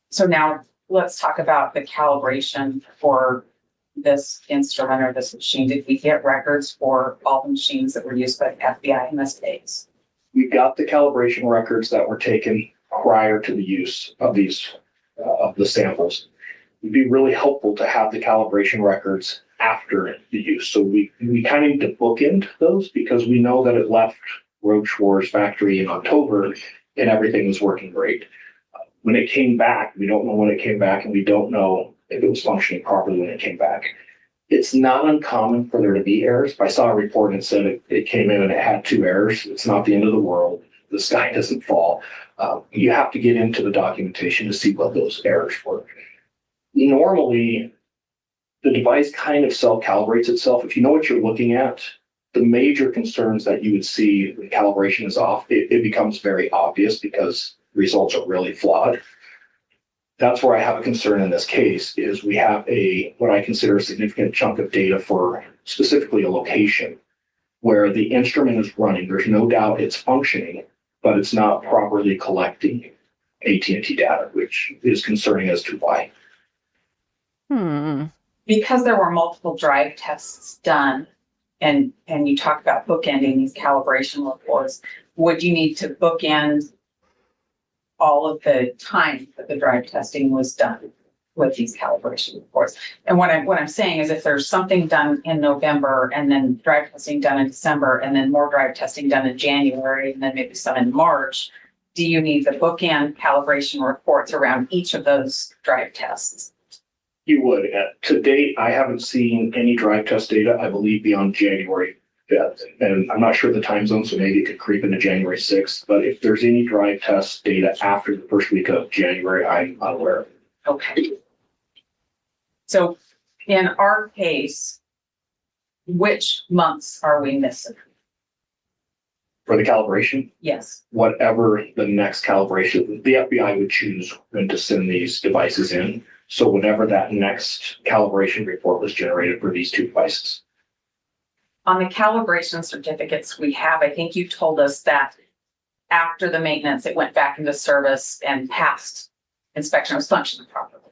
So now let's talk about the calibration for this instrument or this machine. Did we get records for all the machines that were used by the FBI in this case? We got the calibration records that were taken prior to the use of these of the samples. It'd be really helpful to have the calibration records after the use. So we kind of need to bookend those because we know that it left Road Schwartz factory in October and everything was working great. When it came back, we don't know when it came back and we don't know if it was functioning properly when it came back. It's not uncommon for there to be errors. If I saw a report and said it came in and it had 2 errors, it's not the end of the world. The sky doesn't fall. You have to get into the documentation to see what those errors were. Normally, the device kind of self-calibrates itself. If you know what you're looking at, the major concerns that you would see when calibration is off, it becomes very obvious because results are really flawed. that's where I have a concern in this case is we have what I consider a significant chunk of data for specifically a location where the instrument is running. There's no doubt it's functioning, but it's not properly collecting AT&T data, which is concerning as to why. Because there were multiple drive tests done, and you talk about bookending these calibration reports, would you need to bookend all of the time that the drive testing was done with these calibration reports? And what I'm saying is if there's something done in November and then drive testing done in December and then more drive testing done in January and then maybe some in March, do you need the bookend calibration reports around each of those drive tests? You would. To date, I haven't seen any drive test data, I believe, beyond January 5th. And I'm not sure the time zone, so maybe it could creep into January 6th. But if there's any drive test data after the first week of January, I'm unaware of it. Okay. So in our case, which months are we missing? For the calibration, Yes. whatever the next calibration, the FBI would choose when to send these devices in. So whenever that next calibration report was generated for these two devices. On the calibration certificates we have, I think you told us that after the maintenance, it went back into service and passed inspection, was functioning properly.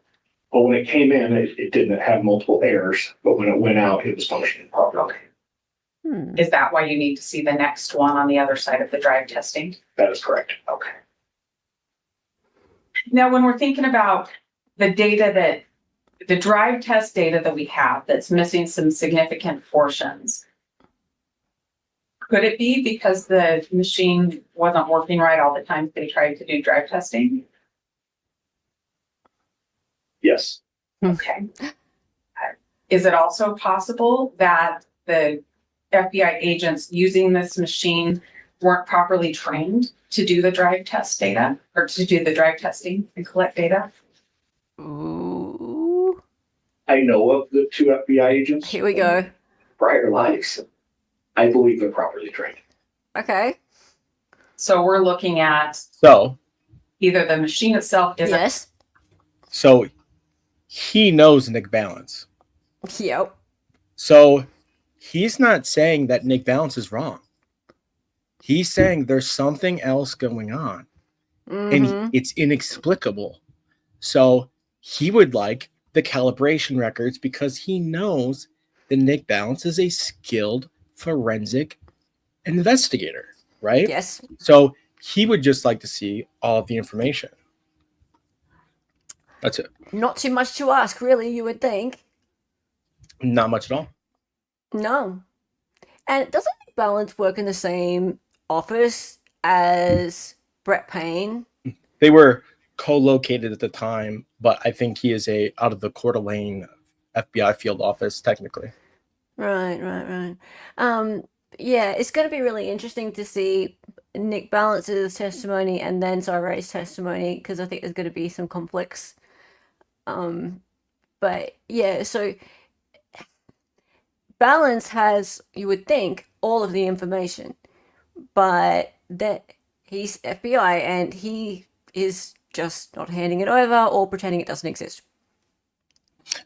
But when it came in, it didn't have multiple errors, but when it went out, it was functioning properly. Is that why you need to see the next one on the other side of the drive testing? That is correct. Okay. Now, when we're thinking about the data that, the drive test data that we have that's missing some significant portions, could it be because the machine wasn't working right all the time they tried to do drive testing? Yes. Okay. Is it also possible that the FBI agents using this machine weren't properly trained to do the drive test data or to do the drive testing and collect data? Ooh. I know of the two FBI agents. Here we go. Prior lives. I believe they're properly trained. Okay. So we're looking at So, either the machine itself isn't. Yes. so he knows Nick Balance. Yep. So he's not saying that Nick Balance is wrong. He's saying there's something else going on, and it's inexplicable. So he would like the calibration records because he knows that Nick Balance is a skilled forensic investigator, right? Yes. So he would just like to see all of the information. That's it. Not too much to ask, really, you would think. Not much at all. No. And doesn't Nick Balance work in the same office as Brett Payne? They were co-located at the time, but I think he is out of the Coeur d'Alene FBI field office, technically. Right. Yeah, it's going to be really interesting to see Nick Balance's testimony and then Cyray's testimony, because I think there's going to be some conflicts. But yeah, so Balance has, you would think, all of the information, but that he's FBI and he is just not handing it over or pretending it doesn't exist.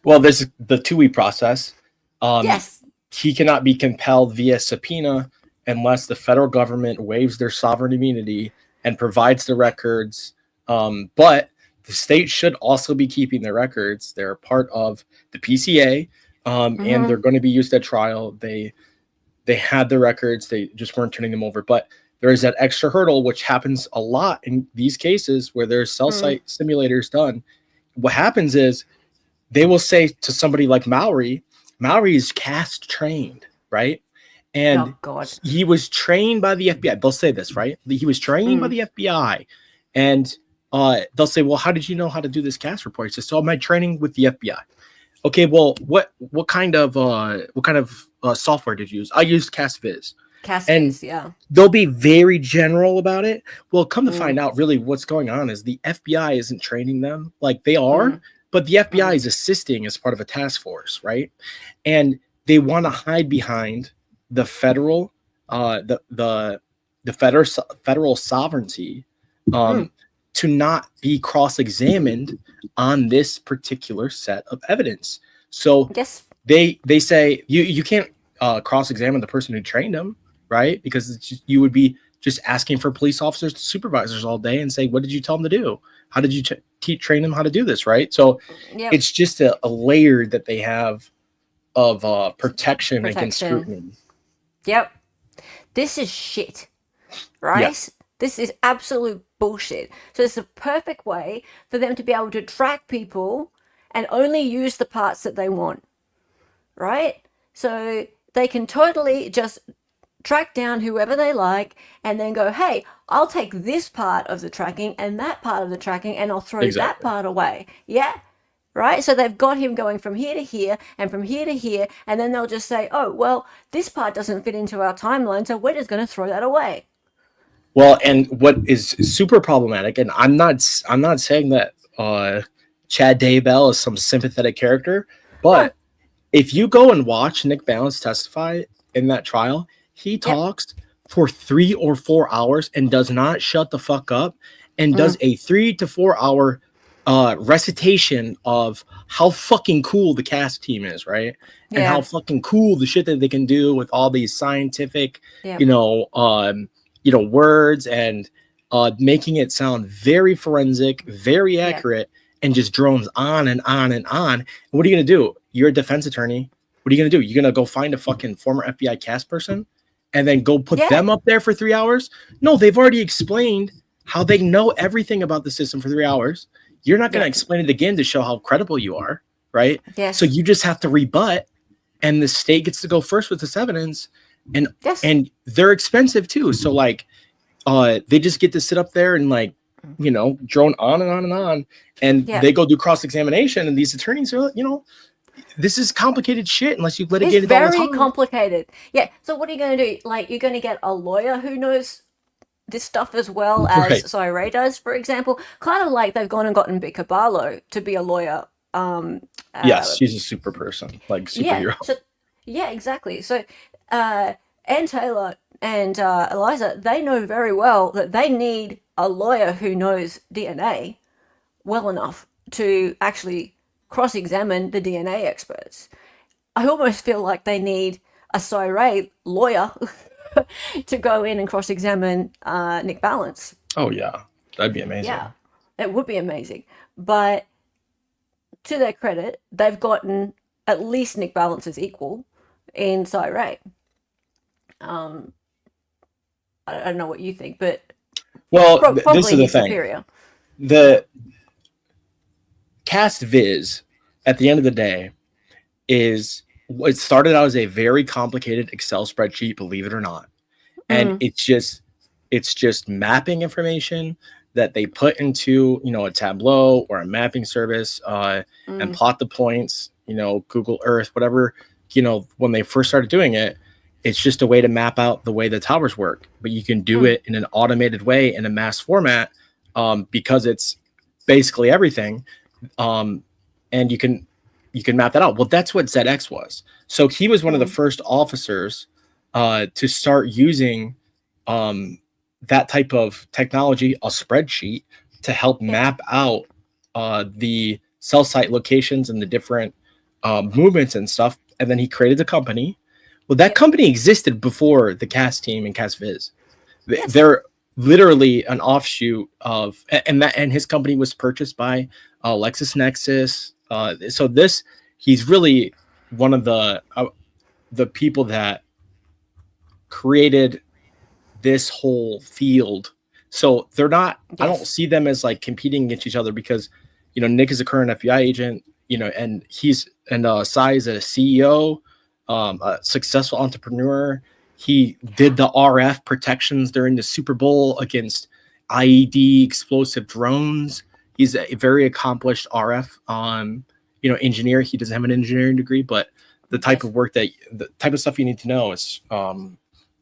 Well, there's the two-way process. Yes. He cannot be compelled via subpoena unless the federal government waives their sovereign immunity and provides the records. But the state should also be keeping the records. They're part of the PCA, and they're going to be used at trial. They had the records. They just weren't turning them over. But there is that extra hurdle, which happens a lot in these cases where there's cell site simulators done. What happens is they will say to somebody like Mowry is cast trained, right? And he was trained by the FBI. They'll say this, right? He was trained by the FBI. And they'll say, well, how did you know how to do this cast report? He says, so my training with the FBI. Okay, well, what kind of software did you use? I used CastViz. CastViz, yeah. They'll be very general about it. Well, come to find out, really, what's going on is the FBI isn't training them. Like they are, but the FBI is assisting as part of a task force, right? And they want to hide behind the federal, the federal sovereignty, to not be cross-examined on this particular set of evidence. So Yes. they say you can't cross-examine the person who trained them, right? Because it's just, you would be just asking for police officers to supervisors all day and say, what did you tell them to do? How did you train them how to do this, right? So Yep. it's just a layer that they have of protection against scrutiny. Yep. This is shit, right? Yeah. This is absolute bullshit. So it's a perfect way for them to be able to track people and only use the parts that they want, right? So they can totally just track down whoever they like and then go, hey, I'll take this part of the tracking and that part of the tracking and I'll throw that Exactly. part away. Yeah. Right? So they've got him going from here to here and from here to here, and then they'll just say, oh, well, this part doesn't fit into our timeline, so we're just going to throw that away. Well, and what is super problematic, and I'm not saying that Chad Daybell is some sympathetic character, but if you go and watch Nick Valance testify in that trial, he talks for 3 or 4 hours and does not shut the fuck up and does a 3 to 4 hour recitation of how fucking cool the cast team is, right? And how fucking cool the shit that they can do with all these scientific, words and making it sound very forensic, very accurate, and just drones on and on and on. And what are you gonna do? You're a defense attorney. What are you gonna do? You're gonna go find a fucking former FBI cast person and then go put them up there for 3 hours? No, they've already explained how they know everything about the system for 3 hours. You're not going to explain it again to show how credible you are, right? Yes. So you just have to rebut, and the state gets to go first with this evidence, and they're expensive too. So like, they just get to sit up there and like, drone on and on and on, and they go do cross-examination, and these attorneys are, this is complicated shit unless you litigate it all the time. It's very complicated. Yeah. So what are you going to do? Like, you're going to get a lawyer who knows this stuff as well as Cyree does, for example. Kind of like they've gone and gotten Bika Barlow to be a lawyer. Yes, she's a super person, like superhero. Exactly. So Ann Taylor and Eliza, they know very well that they need a lawyer who knows DNA well enough to actually cross-examine the DNA experts. I almost feel like they need a Cyree lawyer to go in and cross-examine Nick Valance. Oh yeah, that'd be amazing. Yeah, it would be amazing. But to their credit, they've gotten at least Nick Valance's equal in Cyree. I don't know what you think, but this is the thing. Superior. The cast viz at the end of the day is, it started out as a very complicated Excel spreadsheet, believe it or not. And it's just mapping information that they put into, a Tableau or a mapping service, and plot the points, Google Earth, whatever, when they first started doing it, it's just a way to map out the way the towers work, but you can do it in an automated way in a mass format, because it's basically everything. And you can map that out. Well, that's what ZX was. So he was one of the first officers to start using that type of technology, a spreadsheet, to help map out the cell site locations and the different movements and stuff. And then he created the company. Well, that company existed before the cast team and cast viz. They're literally an offshoot of, and his company was purchased by LexisNexis. So he's really one of the people that created this whole field. So they're not, I don't see them as like competing against each other, because, Nick is a current FBI agent, and Cy is a CEO, a successful entrepreneur. He did the RF protections during the Super Bowl against IED explosive drones. He's a very accomplished RF, engineer. He doesn't have an engineering degree, but the type of work the type of stuff you need to know is,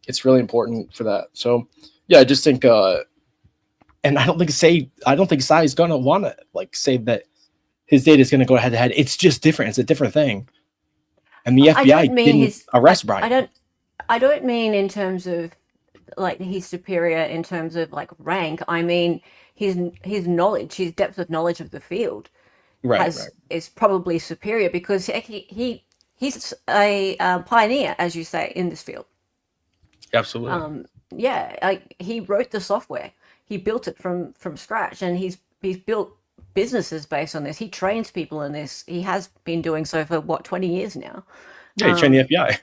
it's really important for that. So yeah, I just think, and I don't think Cy is going to want to like say that his data is going to go head to head. It's just different. It's a different thing. And the FBI didn't arrest Bryan. I don't mean in terms of like he's superior in terms of like rank. I mean, his knowledge, his depth of knowledge of the field Right. is probably superior, because he's a pioneer, as you say, in this field. Absolutely. He wrote the software, he built it from scratch, and he's built businesses based on this. He trains people in this. He has been doing so for 20 years now. Yeah, he trained the FBI.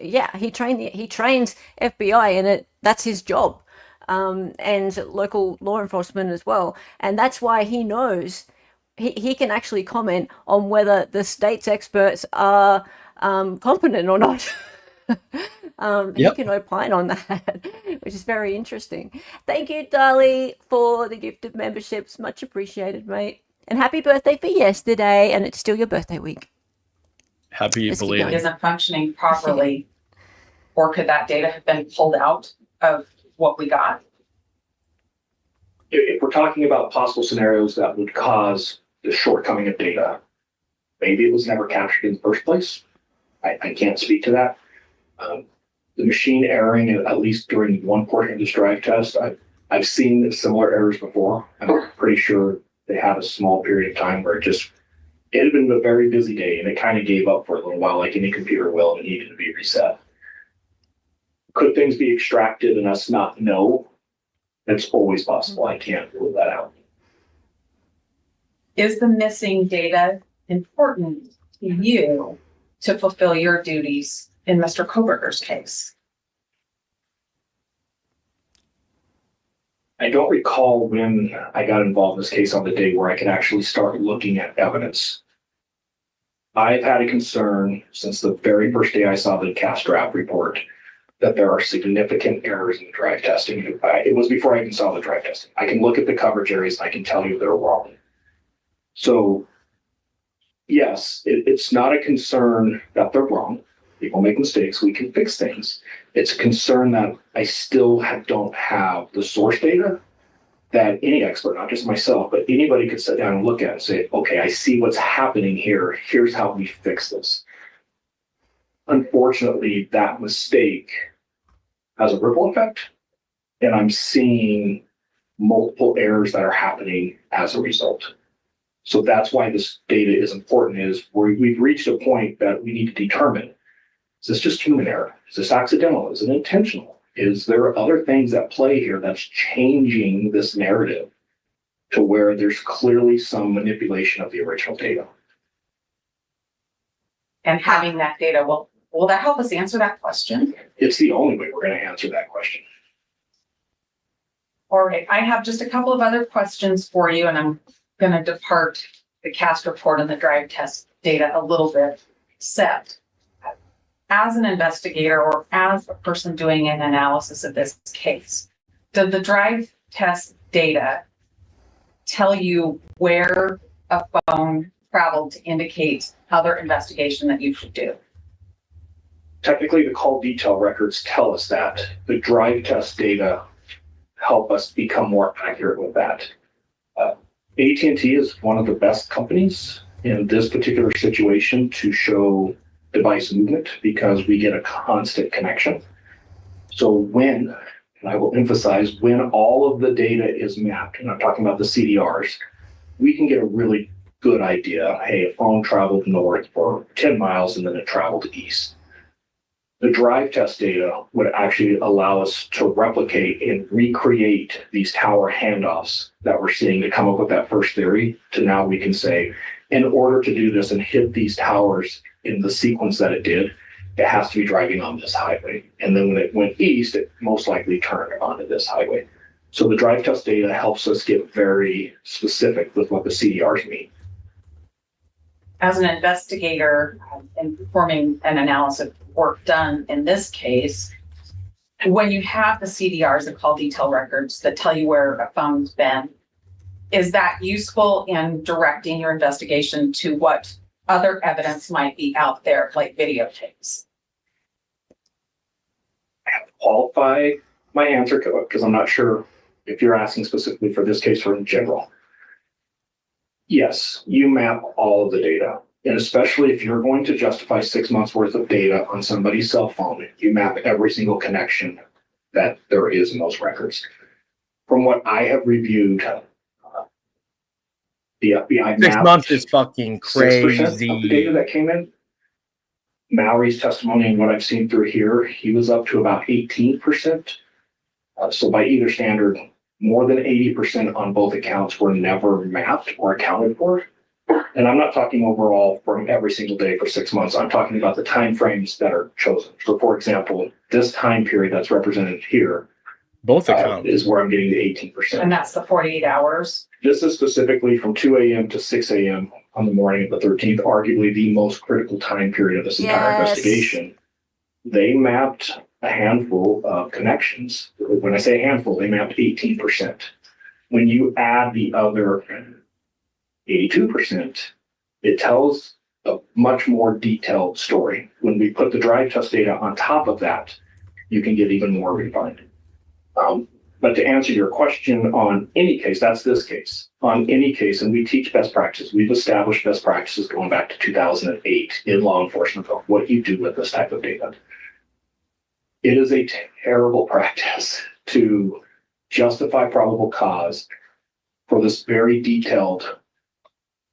Yeah, he trains FBI, and that's his job, and local law enforcement as well. And that's why he knows he can actually comment on whether the state's experts are competent or not. He can opine on that, which is very interesting. Thank you, Darlie, for the gift of memberships. Much appreciated, mate. And happy birthday for yesterday, and it's still your birthday week. Happy Let's keep belated. going. Isn't functioning properly, or could that data have been pulled out of what we got? If we're talking about possible scenarios that would cause the shortcoming of data, maybe it was never captured in the first place. I can't speak to that. The machine erroring, at least during one portion of this drive test, I've seen similar errors before. I'm pretty sure they had a small period of time where it had been a very busy day and it kind of gave up for a little while, like any computer will, and needed to be reset. Could things be extracted and us not know? That's always possible. I can't rule that out. Is the missing data important to you to fulfill your duties in Mr. Kohberger's case? I don't recall when I got involved in this case on the day where I could actually start looking at evidence. I've had a concern since the very first day I saw the cast draft report that there are significant errors in the drive testing. It was before I even saw the drive testing. I can look at the coverage areas and I can tell you they're wrong. So yes, it's not a concern that they're wrong. People make mistakes. We can fix things. It's a concern that I still don't have the source data that any expert, not just myself, but anybody could sit down and look at and say, okay, I see what's happening here. Here's how we fix this. Unfortunately, that mistake has a ripple effect, and I'm seeing multiple errors that are happening as a result. So that's why this data is important, is we've reached a point that we need to determine, is this just human error? Is this accidental? Is it intentional? Is there other things at play here that's changing this narrative to where there's clearly some manipulation of the original data? And having that data, will that help us answer that question? It's the only way we're going to answer that question. All right, I have just a couple of other questions for you, and I'm going to depart the cast report and the drive test data a little bit, except as an investigator or as a person doing an analysis of this case, did the drive test data tell you where a phone traveled to indicate other investigation that you should do? Technically, the call detail records tell us that. The drive test data help us become more accurate with that. AT&T is one of the best companies in this particular situation to show device movement because we get a constant connection. So when, and I will emphasize, when all of the data is mapped, and I'm talking about the CDRs, we can get a really good idea. Hey, a phone traveled north for 10 miles and then it traveled east. The drive test data would actually allow us to replicate and recreate these tower handoffs that we're seeing to come up with that first theory to now we can say, in order to do this and hit these towers in the sequence that it did, it has to be driving on this highway. And then when it went east, it most likely turned onto this highway. So the drive test data helps us get very specific with what the CDRs mean. As an investigator in performing an analysis work done in this case, when you have the CDRs, the call detail records that tell you where a phone's been, is that useful in directing your investigation to what other evidence might be out there, like videotapes? I have to qualify my answer to it because I'm not sure if you're asking specifically for this case or in general. Yes, you map all of the data. And especially if you're going to justify 6 months worth of data on somebody's cell phone, you map every single connection that there is in those records. From what I have reviewed, the FBI 6 mapped months is fucking 6% of the data crazy. that came in. Mallory's testimony and what I've seen through here, he was up to about 18%. So by either standard, more than 80% on both accounts were never mapped or accounted for. And I'm not talking overall from every single day for 6 months. I'm talking about the timeframes that are chosen. So for example, this time period that's represented here Both accounts. is where I'm getting the 18%. And that's the 48 hours. This is specifically from 2 a.m. to 6 a.m. on the morning of the 13th, arguably the most critical time period of this entire Yes. investigation. They mapped a handful of connections. When I say handful, they mapped 18%. When you add the other 82%, it tells a much more detailed story. When we put the drive test data on top of that, you can get even more refined. But to answer your question on any case, that's this case. On any case, and we teach best practices. We've established best practices going back to 2008 in law enforcement of what you do with this type of data. It is a terrible practice to justify probable cause for this very detailed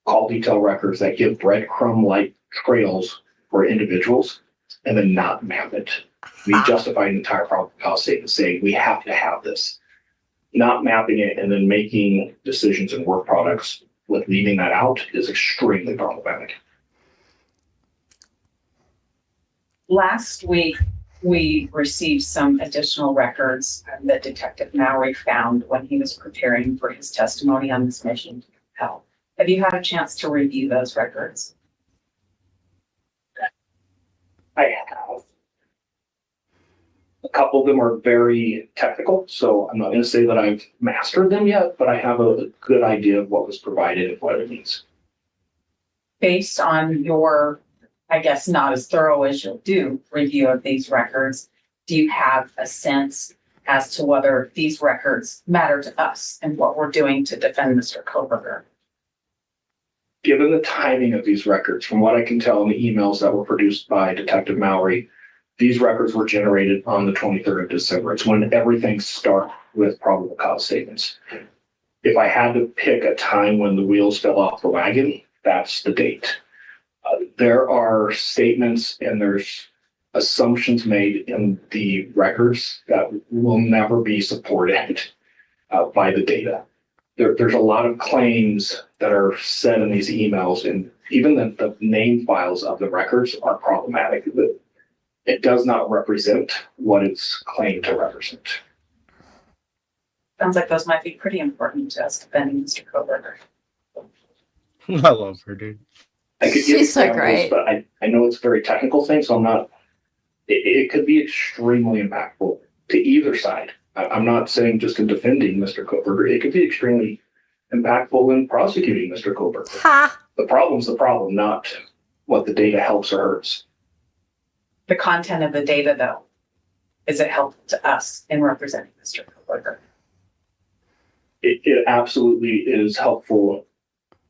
call detail records that give breadcrumb-like trails for individuals and then not map it. We justify an entire probable cause statement saying we have to have this. Not mapping it and then making decisions and work products with leaving that out is extremely problematic. Last week, we received some additional records that Detective Mowry found when he was preparing for his testimony on this mission to compel. Have you had a chance to review those records? I have. A couple of them are very technical, so I'm not going to say that I've mastered them yet, but I have a good idea of what was provided and what it means. Based on your, I guess, not as thorough as you'll do review of these records, do you have a sense as to whether these records matter to us and what we're doing to defend Mr. Kohberger? Given the timing of these records, from what I can tell in the emails that were produced by Detective Mowry, these records were generated on the 23rd of December. It's when everything starts with probable cause statements. If I had to pick a time when the wheels fell off the wagon, that's the date. There are statements and there's assumptions made in the records that will never be supported by the data. There's a lot of claims that are said in these emails, and even the name files of the records are problematic. It does not represent what it's claimed to represent. Sounds like those might be pretty important to us defending Mr. Kohberger. I love her, dude. I could give She's so examples, great. but I know it's a very technical thing, so I'm not. It could be extremely impactful to either side. I'm not saying just in defending Mr. Kohberger. It could be extremely impactful in prosecuting Mr. Kohberger. Ha! The problem's the problem, not what the data helps or hurts. The content of the data, though, is it helpful to us in representing Mr. Kohberger? It absolutely is helpful.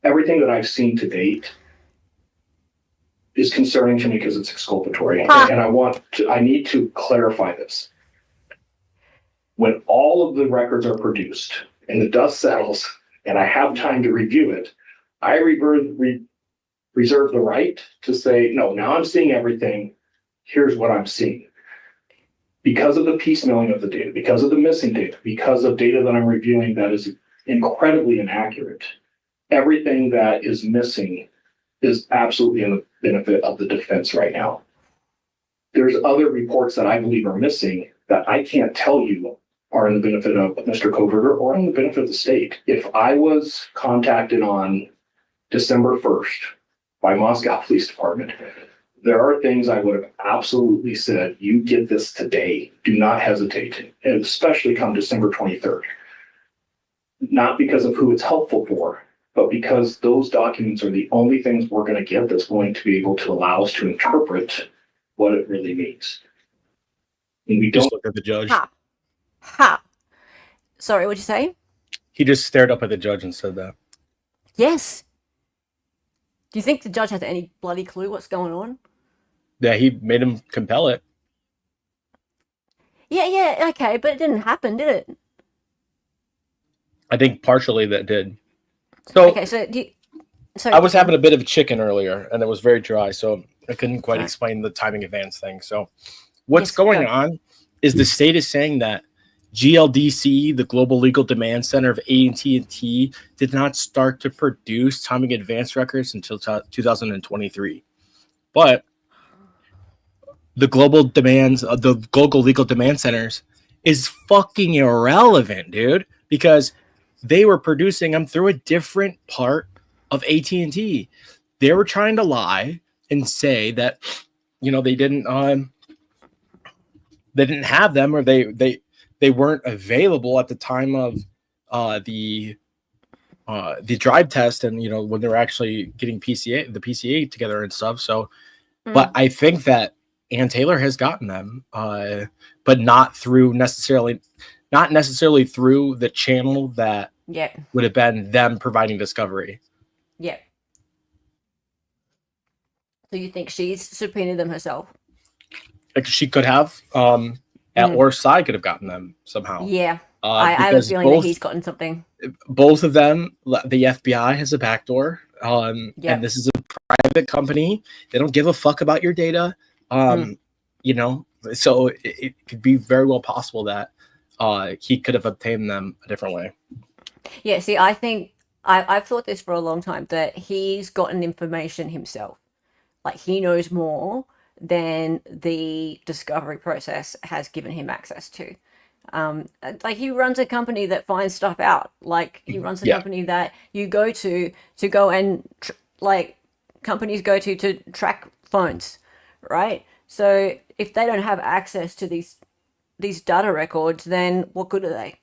Everything that I've seen to date is concerning to me because it's exculpatory. Huh. And I need to clarify this. When all of the records are produced and the dust settles and I have time to review it, I reserve the right to say, no, now I'm seeing everything. Here's what I'm seeing. Because of the piecemealing of the data, because of the missing data, because of data that I'm reviewing that is incredibly inaccurate, everything that is missing is absolutely in the benefit of the defense right now. There's other reports that I believe are missing that I can't tell you are in the benefit of Mr. Kohberger or in the benefit of the state. If I was contacted on December 1st by Moscow Police Department, there are things I would have absolutely said, you get this today. Do not hesitate, and especially come December 23rd. Not because of who it's helpful for, but because those documents are the only things we're going to get that's going to be able to allow us to interpret what it really means. And we Just don't. look at the judge. Ha! Ha! Sorry, what'd you say? He just stared up at the judge and said that. Yes. Do you think the judge had any bloody clue what's going on? Yeah, he made him compel it. Yeah, okay, but it didn't happen, did it? I think partially that did. So Okay, so I was having a bit of a chicken earlier, and it was very dry, so I couldn't quite Right. explain the timing advance thing. So what's Yes, going go. on is the state is saying that GLDC, the Global Legal Demand Center of AT&T, did not start to produce timing advance records until 2023. But the global legal demand centers is fucking irrelevant, dude, because they were producing them through a different part of AT&T. They were trying to lie and say that, you know, they didn't have them, or they weren't available at the time of the drive test, and you know, when they were actually getting the PCA together and stuff. So, but I think that Ann Taylor has gotten them, but not necessarily through the channel that would have been them providing discovery. Yeah. So you think she's subpoenaed them herself? Like she could have, or Cy could have gotten them somehow. Yeah. I have a feeling that he's gotten something. Both of them, the FBI has a backdoor. And this is a private company. They don't give a fuck about your data. You know, so it could be very well possible that he could have obtained them a different way. Yeah, see, I think I've thought this for a long time, that he's gotten information himself. Like, he knows more than the discovery process has given him access to. Like, he runs a company that finds stuff out. Like, he runs a company that you go to go and companies go to track phones, right? So if they don't have access to these data records, then what good are they?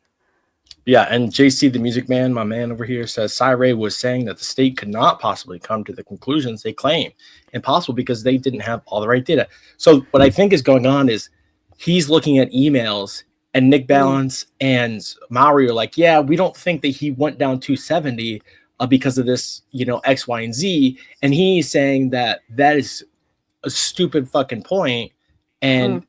Yeah, and JC, the Music Man, my man over here, says Cy Ray was saying that the state could not possibly come to the conclusions they claim. Impossible because they didn't have all the right data. So what I think is going on is he's looking at emails, and Nick Balance and Maury are like, yeah, we don't think that he went down 270 because of this, you know, X, Y, and Z. And he's saying that is a stupid fucking point. And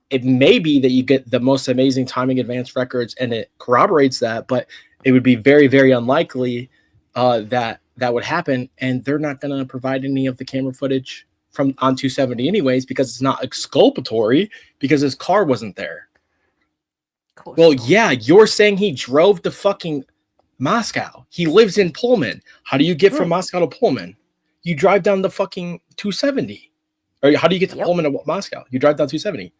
it may be that you get the most amazing timing advance records and it corroborates that, but it would be very, very unlikely that would happen. And they're not going to provide any of the camera footage from on 270 anyways, because it's not exculpatory because his car wasn't there. Well, yeah, you're saying he drove to fucking Moscow. He lives in Pullman. How do you get from Moscow to Pullman? You drive down the fucking 270. Or how do you get to Pullman to Moscow? You drive down 270.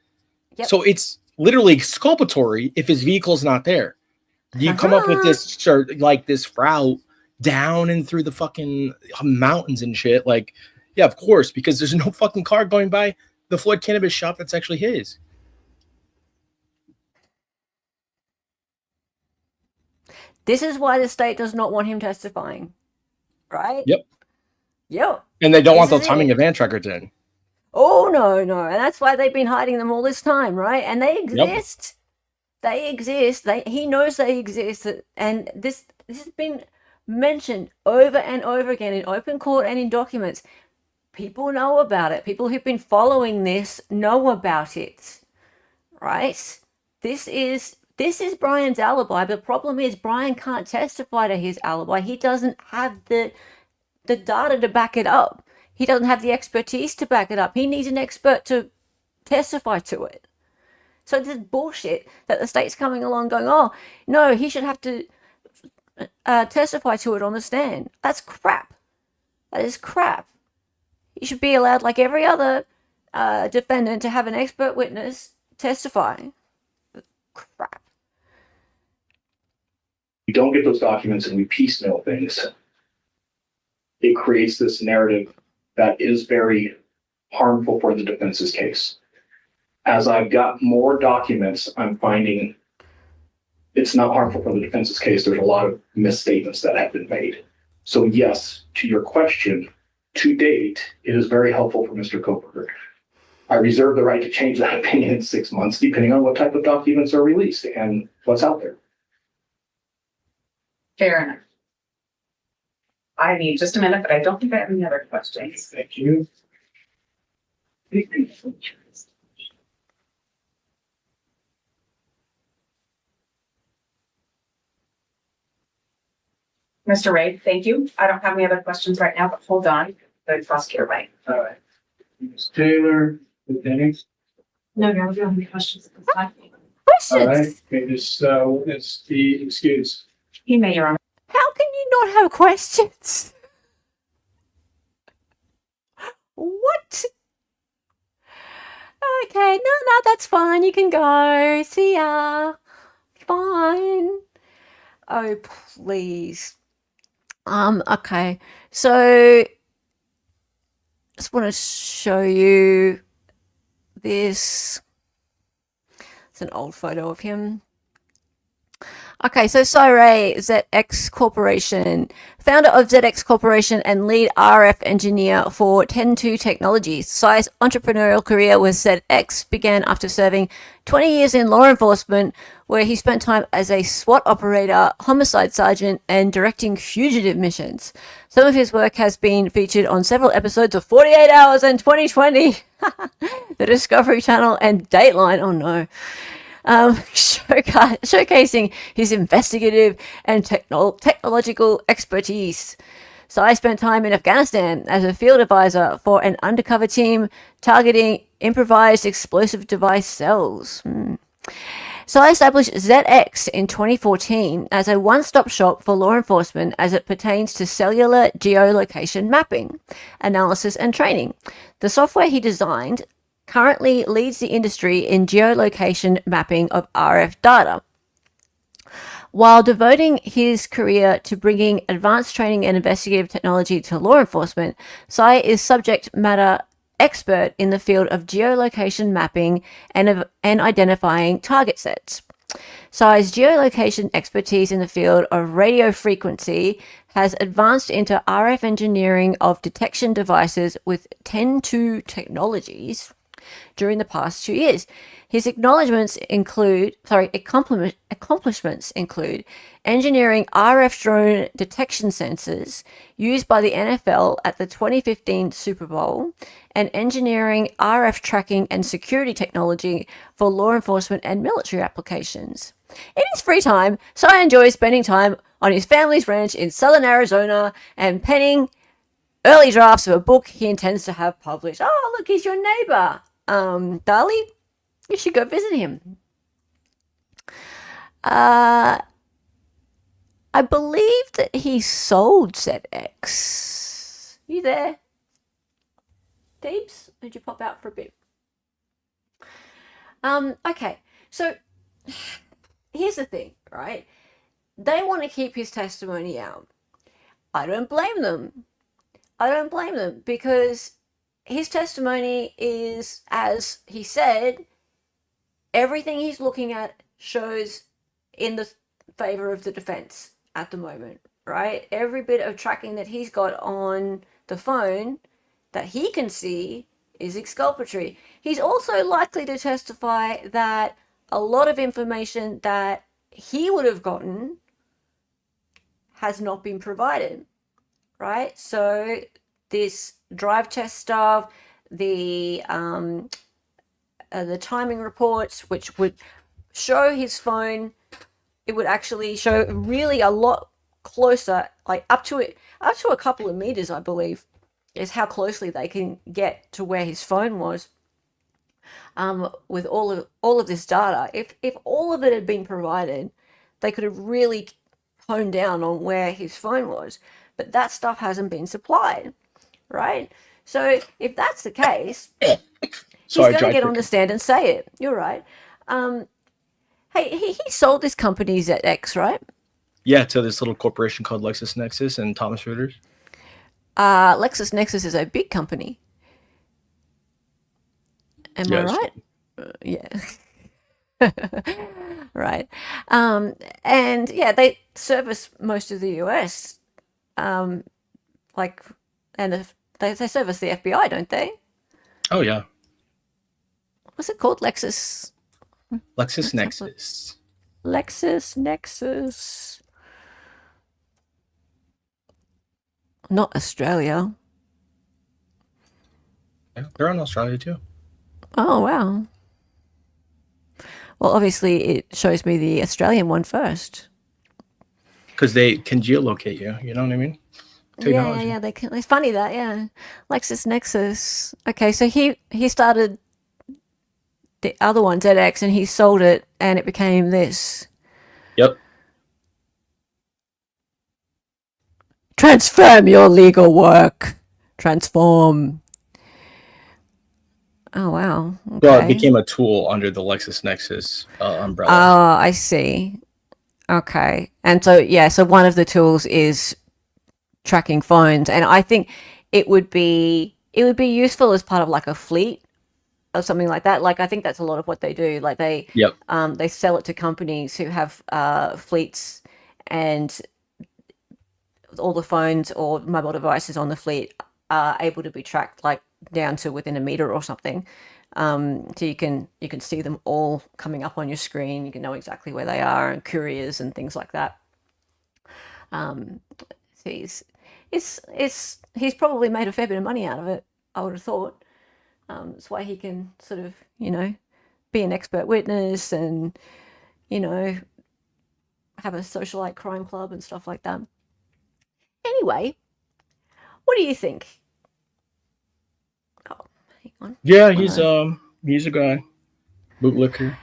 So it's literally exculpatory if his vehicle's not there. You come up with this this route down and through the fucking mountains and shit. Like, yeah, of course, because there's no fucking car going by the Floyd Cannabis shop that's actually his. This is why the state does not want him testifying, right? Yep. And they don't want those timing advance records in. Oh, no. And that's why they've been hiding them all this time, right? And they exist. They exist. He knows they exist. And this has been mentioned over and over again in open court and in documents. People know about it. People who've been following this know about it, right? This is Bryan's alibi. The problem is Bryan can't testify to his alibi. He doesn't have the data to back it up. He doesn't have the expertise to back it up. He needs an expert to testify to it. So this is bullshit that the state's coming along going, oh, no, he should have to testify to it on the stand. That's crap. That is crap. He should be allowed, like every other defendant, to have an expert witness testify. Crap. We don't get those documents and we piecemeal things. It creates this narrative that is very harmful for the defense's case. As I've got more documents, I'm finding it's not harmful for the defense's case. There's a lot of misstatements that have been made. So yes, to your question, to date, it is very helpful for Mr. Kohberger. I reserve the right to change that opinion in 6 months, depending on what type of documents are released and what's out there. Fair enough. I need just a minute, but I don't think I have any other questions. Thank you. Mr. Ray, thank you. I don't have any other questions right now, but hold on. The prosecutor might. All right. Ms. Taylor, Ms. Jennings. No, we don't have any questions at this time. All right. Questions? Okay, it's the excuse. He may, Your Honor. How can you not have questions? What? Okay, no, that's fine. You can go. See ya. Fine. Oh, please. Okay. So, just want to show you this. It's an old photo of him. Okay, so Cyray, ZX Corporation, founder of ZX Corporation and lead RF engineer for 102 Technologies. Cy's entrepreneurial career with ZX began after serving 20 years in law enforcement, where he spent time as a SWAT operator, homicide sergeant, and directing fugitive missions. Some of his work has been featured on several episodes of 48 Hours and 2020, the Discovery Channel, and Dateline. Oh no. Showcasing his investigative and technological expertise. Sai spent time in Afghanistan as a field advisor for an undercover team targeting improvised explosive device cells. Sai established ZX in 2014 as a one-stop shop for law enforcement as it pertains to cellular geolocation mapping, analysis, and training. The software he designed currently leads the industry in geolocation mapping of RF data. While devoting his career to bringing advanced training and investigative technology to law enforcement, Sai is subject matter expert in the field of geolocation mapping and identifying target sets. Sai's geolocation expertise in the field of radio frequency has advanced into RF engineering of detection devices with 102 Technologies during the past 2 years. His accomplishments include engineering RF drone detection sensors used by the NFL at the 2015 Super Bowl, and engineering RF tracking and security technology for law enforcement and military applications. In his free time, Sai enjoys spending time on his family's ranch in southern Arizona and penning early drafts of a book he intends to have published. Oh, look, he's your neighbor. Dali, you should go visit him. I believe that he sold ZX. You there? Deeps? Did you pop out for a bit? Okay, so here's the thing, right? They want to keep his testimony out. I don't blame them. Because his testimony is, as he said, everything he's looking at shows in the favor of the defense at the moment, right? Every bit of tracking that he's got on the phone that he can see is exculpatory. He's also likely to testify that a lot of information that he would have gotten has not been provided, right? So this drive test stuff, the timing reports, which would show his phone, it would actually show really a lot closer, like up to a couple of meters, I believe, is how closely they can get to where his phone was. With all of this data, if all of it had been provided, they could have really honed down on where his phone was. But that stuff hasn't been supplied, right? So if that's the case, he's going to get on the stand and say it. You're right. Hey, he sold this company ZX, right? Yeah, to this little corporation called LexisNexis and Thomas Reuters. LexisNexis is a big company. Am I right? Yeah. Right. And yeah, they service most of the US. And they service the FBI, don't they? Oh yeah. What's it called? LexisNexis. LexisNexis. Not Australia. Yeah, they're in Australia too. Oh, wow. Well, obviously, it shows me the Australian one first. because they can geolocate you. You know what I mean? Technology. Yeah. They can. It's funny that, yeah. LexisNexis. Okay, so he started the other one, ZX, and he sold it, and it became this. Yep. Transform your legal work. Transform. Oh wow. Okay. Well, it became a tool under the LexisNexis umbrella. Oh, I see. Okay. And so so one of the tools is tracking phones, and I think it would be useful as part of like a fleet or something like that. Like I think that's a lot of what they do. Like they sell it to companies who have fleets, and all the phones or mobile devices on the fleet are able to be tracked like down to within a meter or something. So you can see them all coming up on your screen. You can know exactly where they are, and couriers and things like that. He's probably made a fair bit of money out of it, I would have thought. That's why he can sort of, be an expert witness and, have a socialite crime club and stuff like that. Anyway, what do you think? Oh, hang on. Yeah, he's a guy, bootlicker.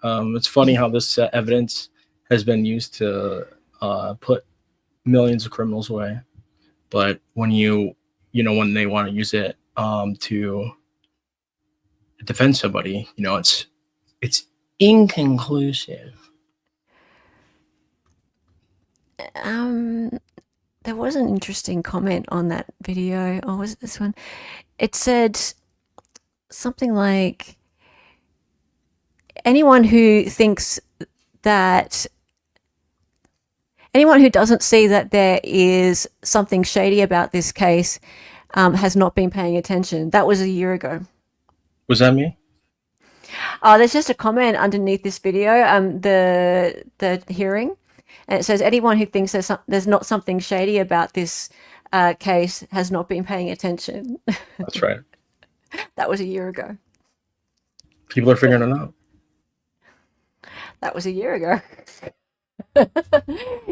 It's funny how this evidence has been used to put millions of criminals away, but when when they want to use it to defend somebody, it's inconclusive. There was an interesting comment on that video. Oh, was it this one? It said something like, anyone who doesn't see that there is something shady about this case has not been paying attention. That was a year ago. Was that me? There's just a comment underneath this video, the hearing, and it says, anyone who thinks there's not something shady about this case has not been paying attention. That's right. That was a year ago. People are figuring it out. That was a year ago.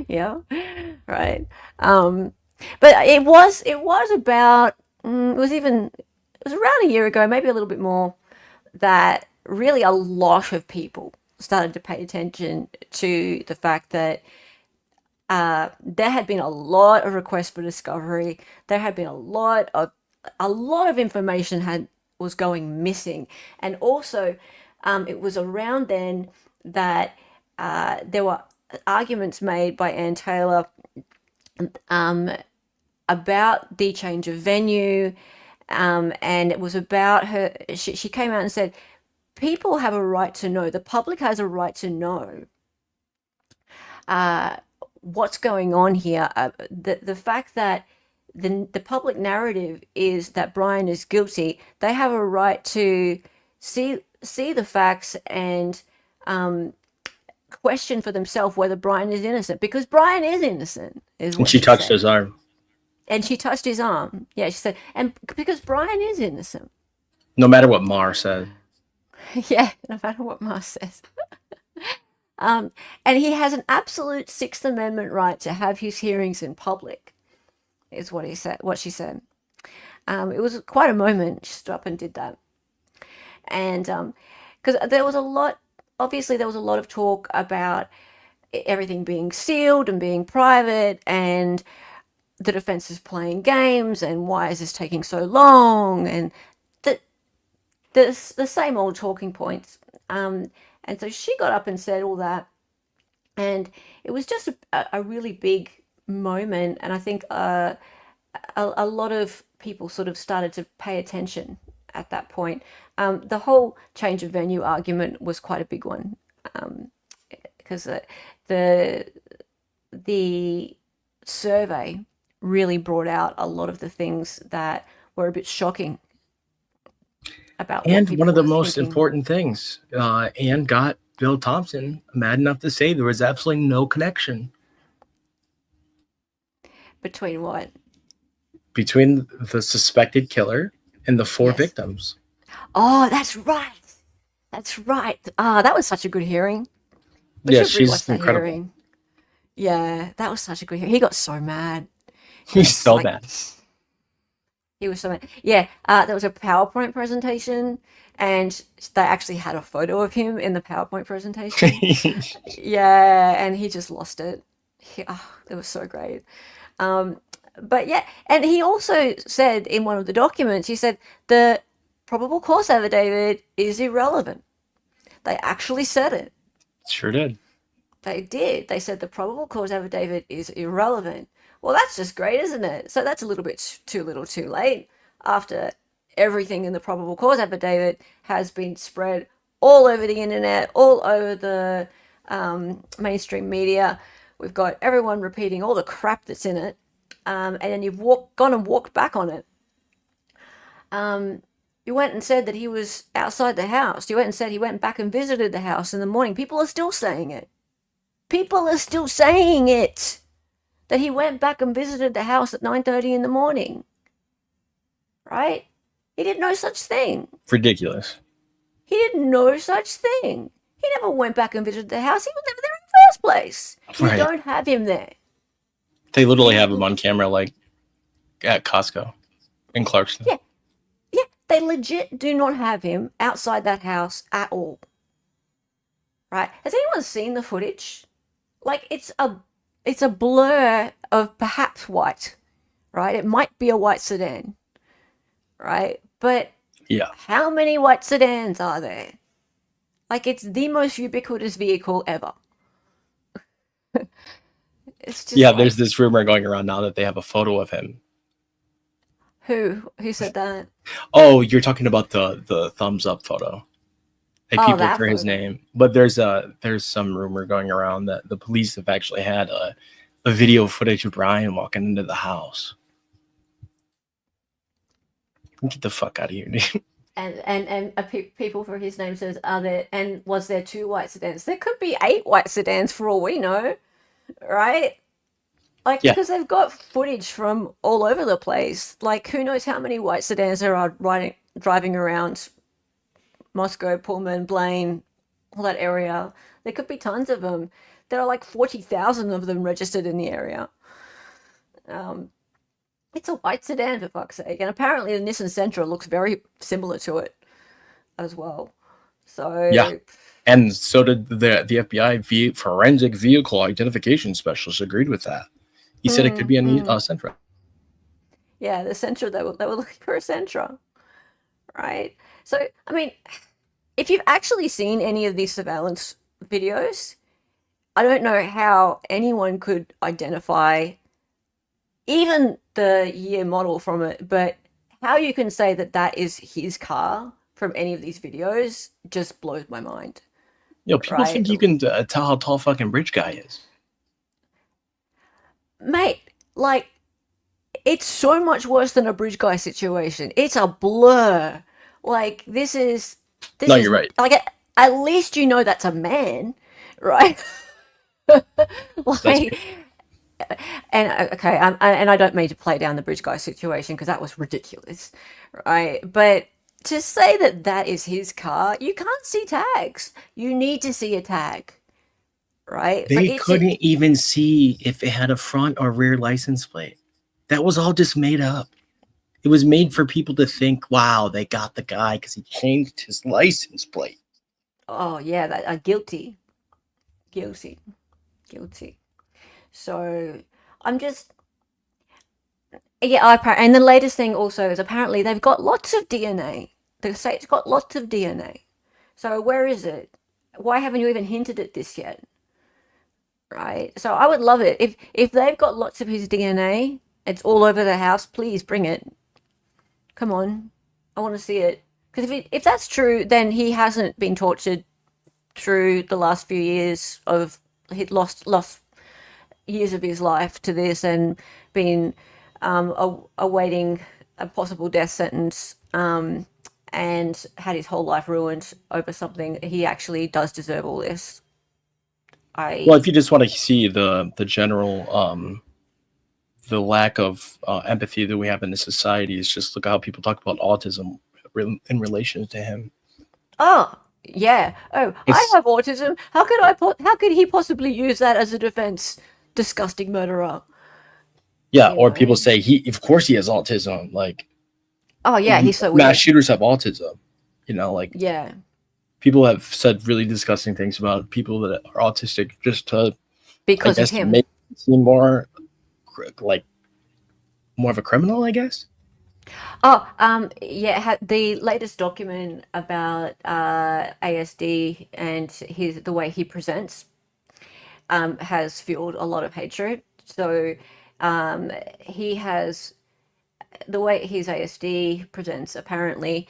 Yeah, right. But it was about it was around a year ago, maybe a little bit more, that really a lot of people started to pay attention to the fact that there had been a lot of requests for discovery. There had been a lot of information was going missing, and also it was around then that there were arguments made by Ann Taylor about the change of venue, and it was about her. She came out and said, people have a right to know, the public has a right to know what's going on here. The fact that the public narrative is that Bryan is guilty, they have a right to see the facts and question for themselves whether Bryan is innocent, because Bryan is innocent. And she touched his arm. And she touched his arm. Yeah, she said, and because Bryan is innocent. No matter what Marr said. Yeah, no matter what Marr says. And he has an absolute Sixth Amendment right to have his hearings in public, is what she said. It was quite a moment. She stood up and did that. And because there was a lot of talk about everything being sealed and being private, and the defense is playing games, and why is this taking so long, and the same old talking points. And so she got up and said all that, and it was just a really big moment. And I think a lot of people sort of started to pay attention at that point. The whole change of venue argument was quite a big one, because the survey really brought out a lot of the things that were a bit shocking about. And one of the most important things, Anne got Bill Thompson mad enough to say there was absolutely no connection. Between what? Between the suspected killer and the four victims. Oh, that's right. That's right. That was such a good hearing. Yeah, she's incredible. Yeah, that was such a good. He got so mad. He's so Like, bad. he was so mad. Yeah, there was a PowerPoint presentation, and they actually had a photo of him in the PowerPoint presentation. Yeah, and he just lost it. It was so great. Um, but yeah, and he also said in one of the documents, he said the probable cause affidavit is irrelevant. They actually said it. Sure did. They did. They said the probable cause affidavit is irrelevant. Well, that's just great, isn't it? So that's a little bit too little too late after everything in the probable cause affidavit has been spread all over the internet, all over the mainstream media. We've got everyone repeating all the crap that's in it. And then you've gone and walked back on it. You went and said that he was outside the house. You went and said he went back and visited the house in the morning. People are still saying it. People are still saying it. That he went back and visited the house at 9:30 in the morning. Right? He did no such thing. Ridiculous. He did no such thing. He never went back and visited the house. He was never there in the first place. You Right. don't have him there. They literally have him on camera, like at Costco in Clarkston. Yeah. Yeah, they legit do not have him outside that house at all. Right? Has anyone seen the footage? Like, it's a blur of perhaps white, right? It might be a white sedan, right? But Yeah. how many white sedans are there? Like, it's the most ubiquitous vehicle ever. It's just Yeah, like, there's this rumor going around now that they have a photo of him. who said that? Oh, you're talking about the thumbs up photo. Like Oh, people that for his photo. name. But there's some rumor going around that the police have actually had a video footage of Bryan walking into the house. Get the fuck out of here, dude. And people for his name says, are there, and was there 2 white sedans? There could be 8 white sedans for all we know, right? Like, Yeah. because they've got footage from all over the place. Like, who knows how many white sedans there are driving around Moscow, Pullman, Blaine, all that area. There could be tons of them. There are like 40,000 of them registered in the area. It's a white sedan, for fuck's sake. And apparently the Nissan Sentra looks very similar to it as well. So Yeah. And so did the FBI forensic vehicle identification specialist agreed with that. He said it could be a Sentra. yeah, the Sentra, they were looking for a Sentra, right? So, I mean, if you've actually seen any of these surveillance videos, I don't know how anyone could identify even the year model from it, but how you can say that that is his car from any of these videos just blows my mind. Yo, people Right. think you can tell how tall fucking Bridge Guy is. Mate, like, it's so much worse than a bridge guy situation. It's a blur. Like, this is No, you're right. Like, at least you know that's a man, right? Like, and okay, and I don't mean to play down the bridge guy situation because that was ridiculous, right? But to say that that is his car, you can't see tags. You need to see a tag, right? They Like, it's couldn't even see if it had a front or rear license plate. That was all just made up. It was made for people to think, wow, they got the guy because he changed his license plate. Oh yeah, that guilty. So I'm just and the latest thing also is apparently they've got lots of DNA. The state's got lots of DNA. So where is it? Why haven't you even hinted at this yet? Right. So I would love it if they've got lots of his DNA. It's all over the house. Please bring it. Come on, I want to see it. Because if that's true, then he hasn't been tortured through the last few years of he lost years of his life to this and been awaiting a possible death sentence and had his whole life ruined over something. He actually does deserve all this. Well, if you just want to see the general the lack of empathy that we have in the society, is just look at how people talk about autism in relation to him. Oh yeah. Oh, I have autism. How could he possibly use that as a defense? disgusting murderer. Yeah, You or know. people say of course he has autism. Like, Oh yeah, he's so mass weird. shooters have autism. You know, like Yeah. people have said really disgusting things about people that are autistic just to, I Because of guess, him. make it seem more like more of a criminal, I guess. Oh, yeah, the latest document about ASD and the way he presents has fueled a lot of hatred. So he has the way his ASD presents apparently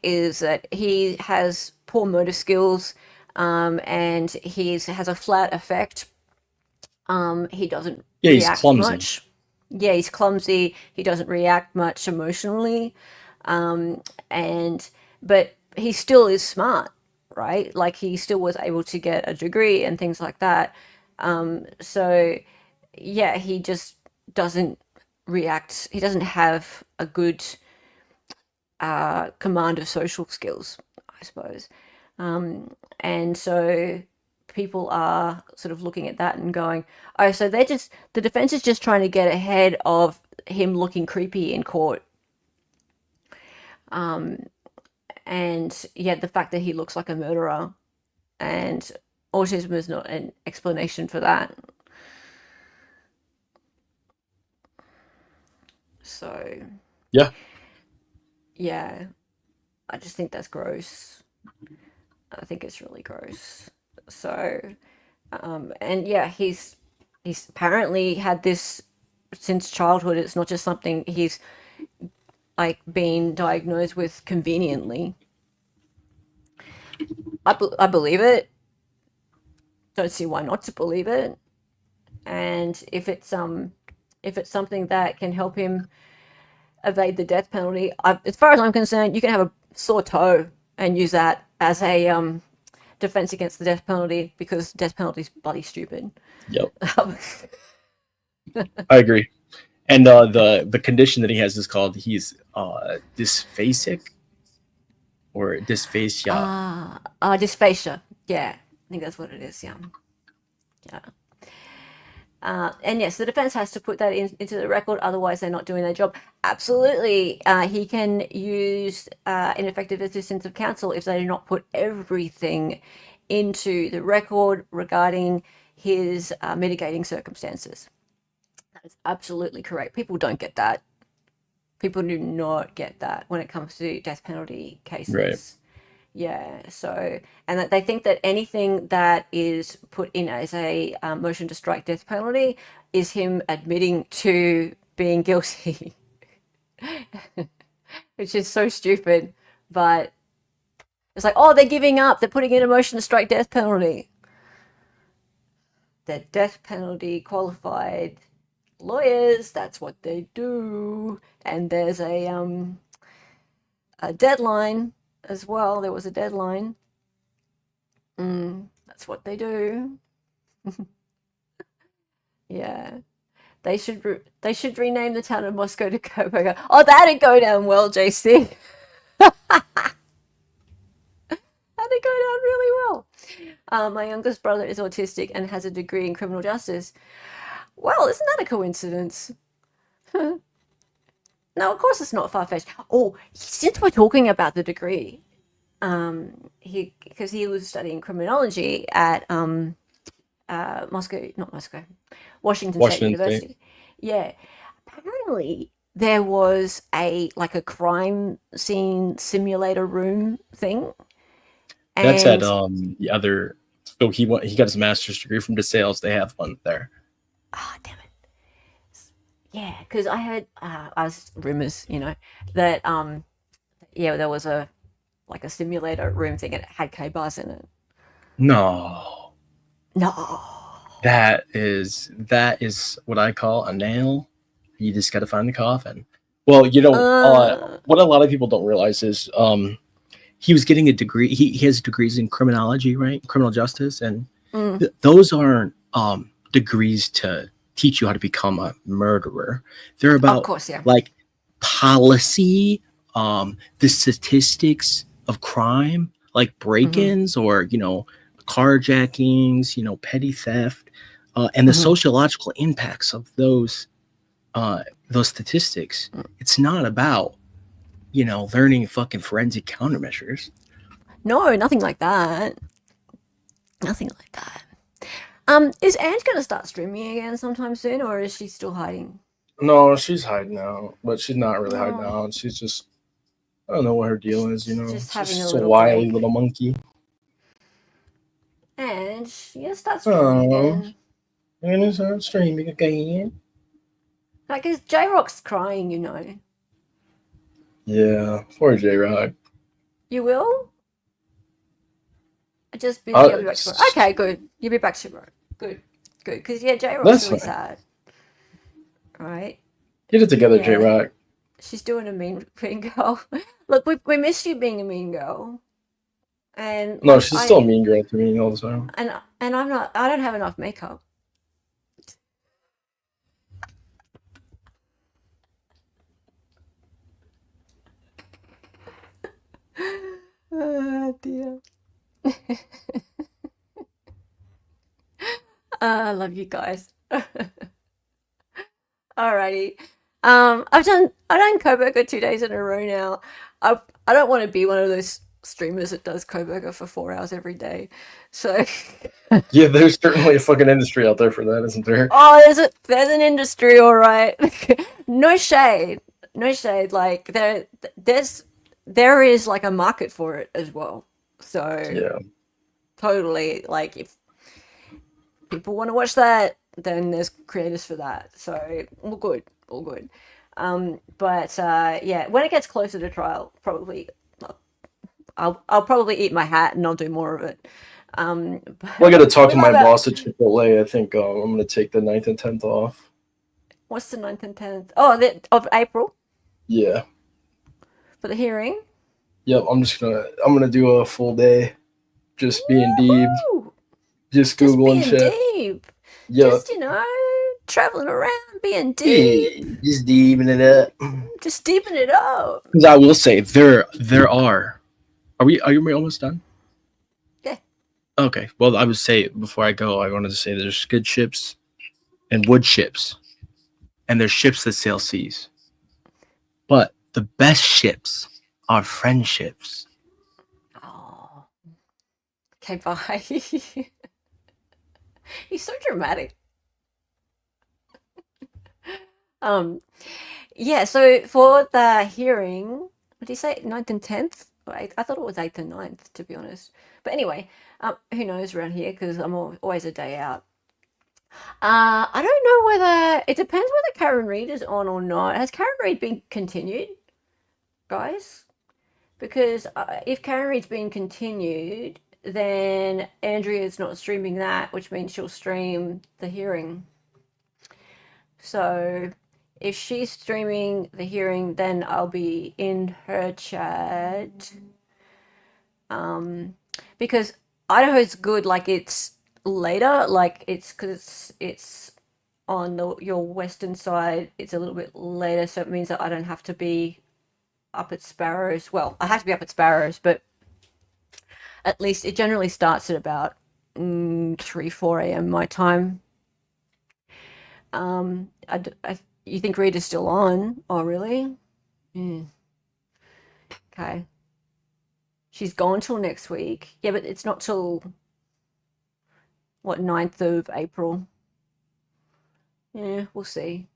is that he has poor motor skills, and he has a flat affect. He doesn't Yeah, he's react clumsy. much. Yeah, he's clumsy. He doesn't react much emotionally, and but he still is smart, right? Like he still was able to get a degree and things like that. So yeah, he just doesn't react. He doesn't have a good command of social skills, I suppose. And so people are sort of looking at that and going, oh, so the defense is just trying to get ahead of him looking creepy in court. And yeah, the fact that he looks like a murderer and autism is not an explanation for that. So Yeah. yeah, I just think that's gross. I think it's really gross. So, and yeah, he's apparently had this since childhood. It's not just something he's like been diagnosed with conveniently. I believe it. Don't see why not to believe it. And if it's something that can help him evade the death penalty, as far as I'm concerned, you can have a sore toe and use that as a defense against the death penalty because death penalty is bloody stupid. Yep. I agree. And the condition that he has is called he's dysphasic or dysphasia. Dysphasia. Yeah, I think that's what it is. Yeah, yeah. And yes, the defense has to put that into the record, otherwise they're not doing their job. Absolutely, he can use ineffective assistance of counsel if they do not put everything into the record regarding his mitigating circumstances. That is absolutely correct. People don't get that. People do not get that when it comes to death penalty cases. Right. Yeah, so, and that they think that anything that is put in as a motion to strike death penalty is him admitting to being guilty, which is so stupid. But it's like, oh, they're giving up. They're putting in a motion to strike death penalty. They're death penalty qualified lawyers. That's what they do. And there's a deadline as well. There was a deadline. That's what they do. Yeah, they should rename the town of Moscow to Kohberger. Oh, that'd go down well, JC. That'd go down really well. My youngest brother is autistic and has a degree in criminal justice. Well, isn't that a coincidence? No, of course it's not far-fetched. Oh, since we're talking about the degree, because he was studying criminology at Washington State University. Yeah, apparently there was a crime scene simulator room thing. And that's at the other. So he got his master's degree from DeSales. They have one there. Oh, damn it. Yeah, because I heard rumors, that there was a simulator room thing and it had K-bars in it. No. That is what I call a nail. You just got to find the coffin. Well, what a lot of people don't realize is he was getting a degree. He has degrees in criminology, right? Criminal justice, and those aren't degrees to teach you how to become a murderer. They're about, of course, yeah, like policy, the statistics of crime, like break-ins or carjackings, petty theft. and the Mhm. sociological impacts of those statistics. It's not about, learning fucking forensic countermeasures. No, nothing like that. Nothing like that. Is Ange gonna start streaming again sometime soon, or is she still hiding? No, she's hiding out, but she's not really hiding Oh. out. She's just, I don't know what her deal is, Just having She's a just a little wily break. little monkey. And you gonna start streaming again. I'm gonna start streaming again. Like, cause J Rock's crying, Yeah, poor J-Rock. You will? Just busy. I'll be back tomorrow. Okay, good. You'll be back tomorrow. Good. Because yeah, J Rock's That's really fine. sad. Right? Get it together, Yeah. J-Rock. She's doing a mean girl. Look, we missed you being a mean girl. And No, she's still a mean girl to me all the time. And I'm not. I don't have enough makeup. Oh dear. I love you guys. Alrighty. I've done Kohberger 2 days in a row now. I don't want to be one of those streamers that does Kohberger for 4 hours every day. So Yeah, there's certainly a fucking industry out there for that, isn't there? oh, there's an industry, all right. No shade. Like there is like a market for it as well. So Yeah. totally, like if people want to watch that, then there's creators for that. So all good. But yeah, when it gets closer to trial, probably I'll probably eat my hat and I'll do more of it. Well, I got to talk to my boss at Chipotle. I think I'm going to take the 9th and 10th off. What's the 9th and 10th? Oh, of April? Yeah. For the hearing? Yep, I'm gonna do a full day, just being deep, just Googling shit. Deep. Yep. Just traveling around, being deep. Yeah, just deeping it up. Just deeping it up. Because I will say there are. Are we almost done? Yeah. Okay. Well, I would say before I go, I wanted to say there's good ships and wood ships, and there's ships that sail seas. But the best ships are friendships. Oh. Okay, bye. He's so dramatic. Yeah, so for the hearing, what did you say, 9th and 10th? I thought it was 8th and 9th, to be honest. But anyway, who knows around here, because I'm always a day out. I don't know whether, it depends whether Karen Reid is on or not. Has Karen Reid been continued, guys? Because if Karen Reid's been continued, then Andrea's not streaming that, which means she'll stream the hearing. So if she's streaming the hearing, then I'll be in her chat. Because Idaho's good, like it's later, like it's because it's on your western side, it's a little bit later, so it means that I don't have to be up at Sparrows. Well, I have to be up at Sparrows, but at least it generally starts at about 3-4 a.m. my time. You think Reed is still on? Oh, really? Okay. She's gone till next week. Yeah, but it's not till, what, 9th of April? Yeah, we'll see.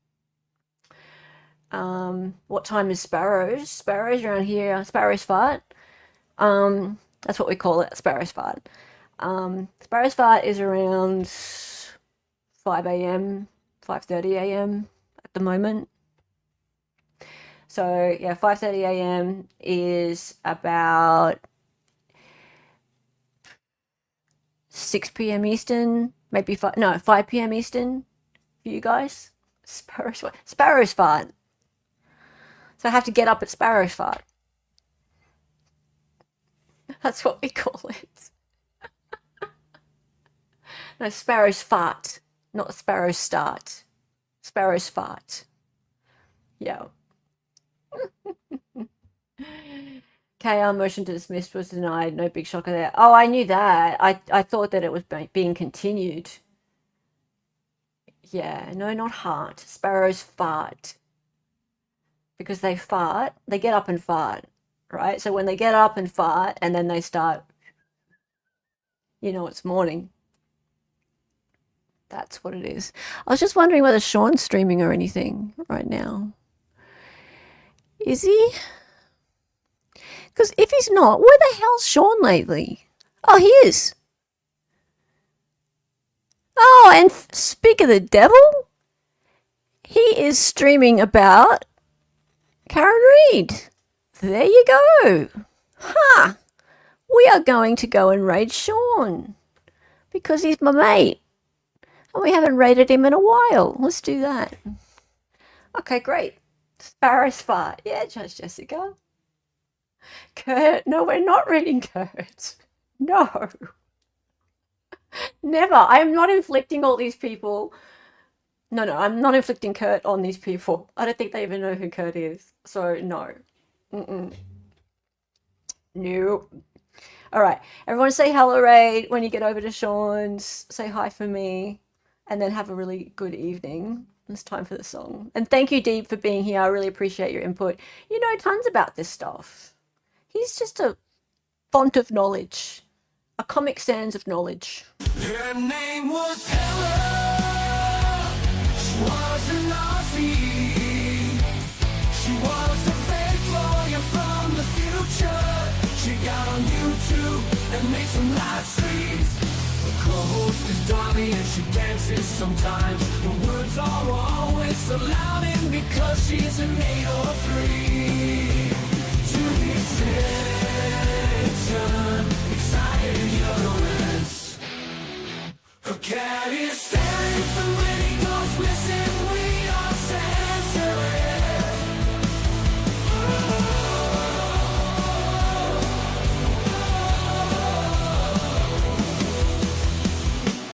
What time is Sparrows? Sparrows around here. Sparrows fart. That's what we call it, Sparrows fart. Sparrows fart is around 5 a.m., 5:30 a.m. at the moment. So yeah, 5:30 a.m. is about 6 p.m. Eastern, maybe 5 p.m. Eastern for you guys. Sparrows fart. So I have to get up at Sparrows fart. That's what we call it. No, Sparrows fart, not Sparrows start. Sparrows fart. Yeah. KR motion to dismiss was denied. No big shocker there. Oh, I knew that. I thought that it was being continued. Yeah, no, not heart. Sparrows fart. Because they fart, they get up and fart, right? So when they get up and fart and then they start, it's morning. That's what it is. I was just wondering whether Sean's streaming or anything right now. Is he? Because if he's not, where the hell's Sean lately? Oh, he is. Oh, and speak of the devil, he is streaming about Karen Reed. There you go. Huh. We are going to go and raid Sean because he's my mate. And we haven't raided him in a while. Let's do that. Okay, great. Sparrow's fart. Yeah, Judge Jessica. Kurt. No, we're not raiding Kurt. No. Never. I am not inflicting all these people. No, I'm not inflicting Kurt on these people. I don't think they even know who Kurt is. So, no. No. All right. Everyone say hello, Raid. When you get over to Sean's, say hi for me. And then have a really good evening. It's time for the song. And thank you, Deep, for being here. I really appreciate your input. You know tons about this stuff. He's just a font of knowledge. A Comic Sans of knowledge. Her name was Helen. She was an Aussie. She was a fake lawyer from the future. She got on YouTube and made some live streams. Her co-host is Donnie and she dances sometimes. The words are always so loud and because she's an 803.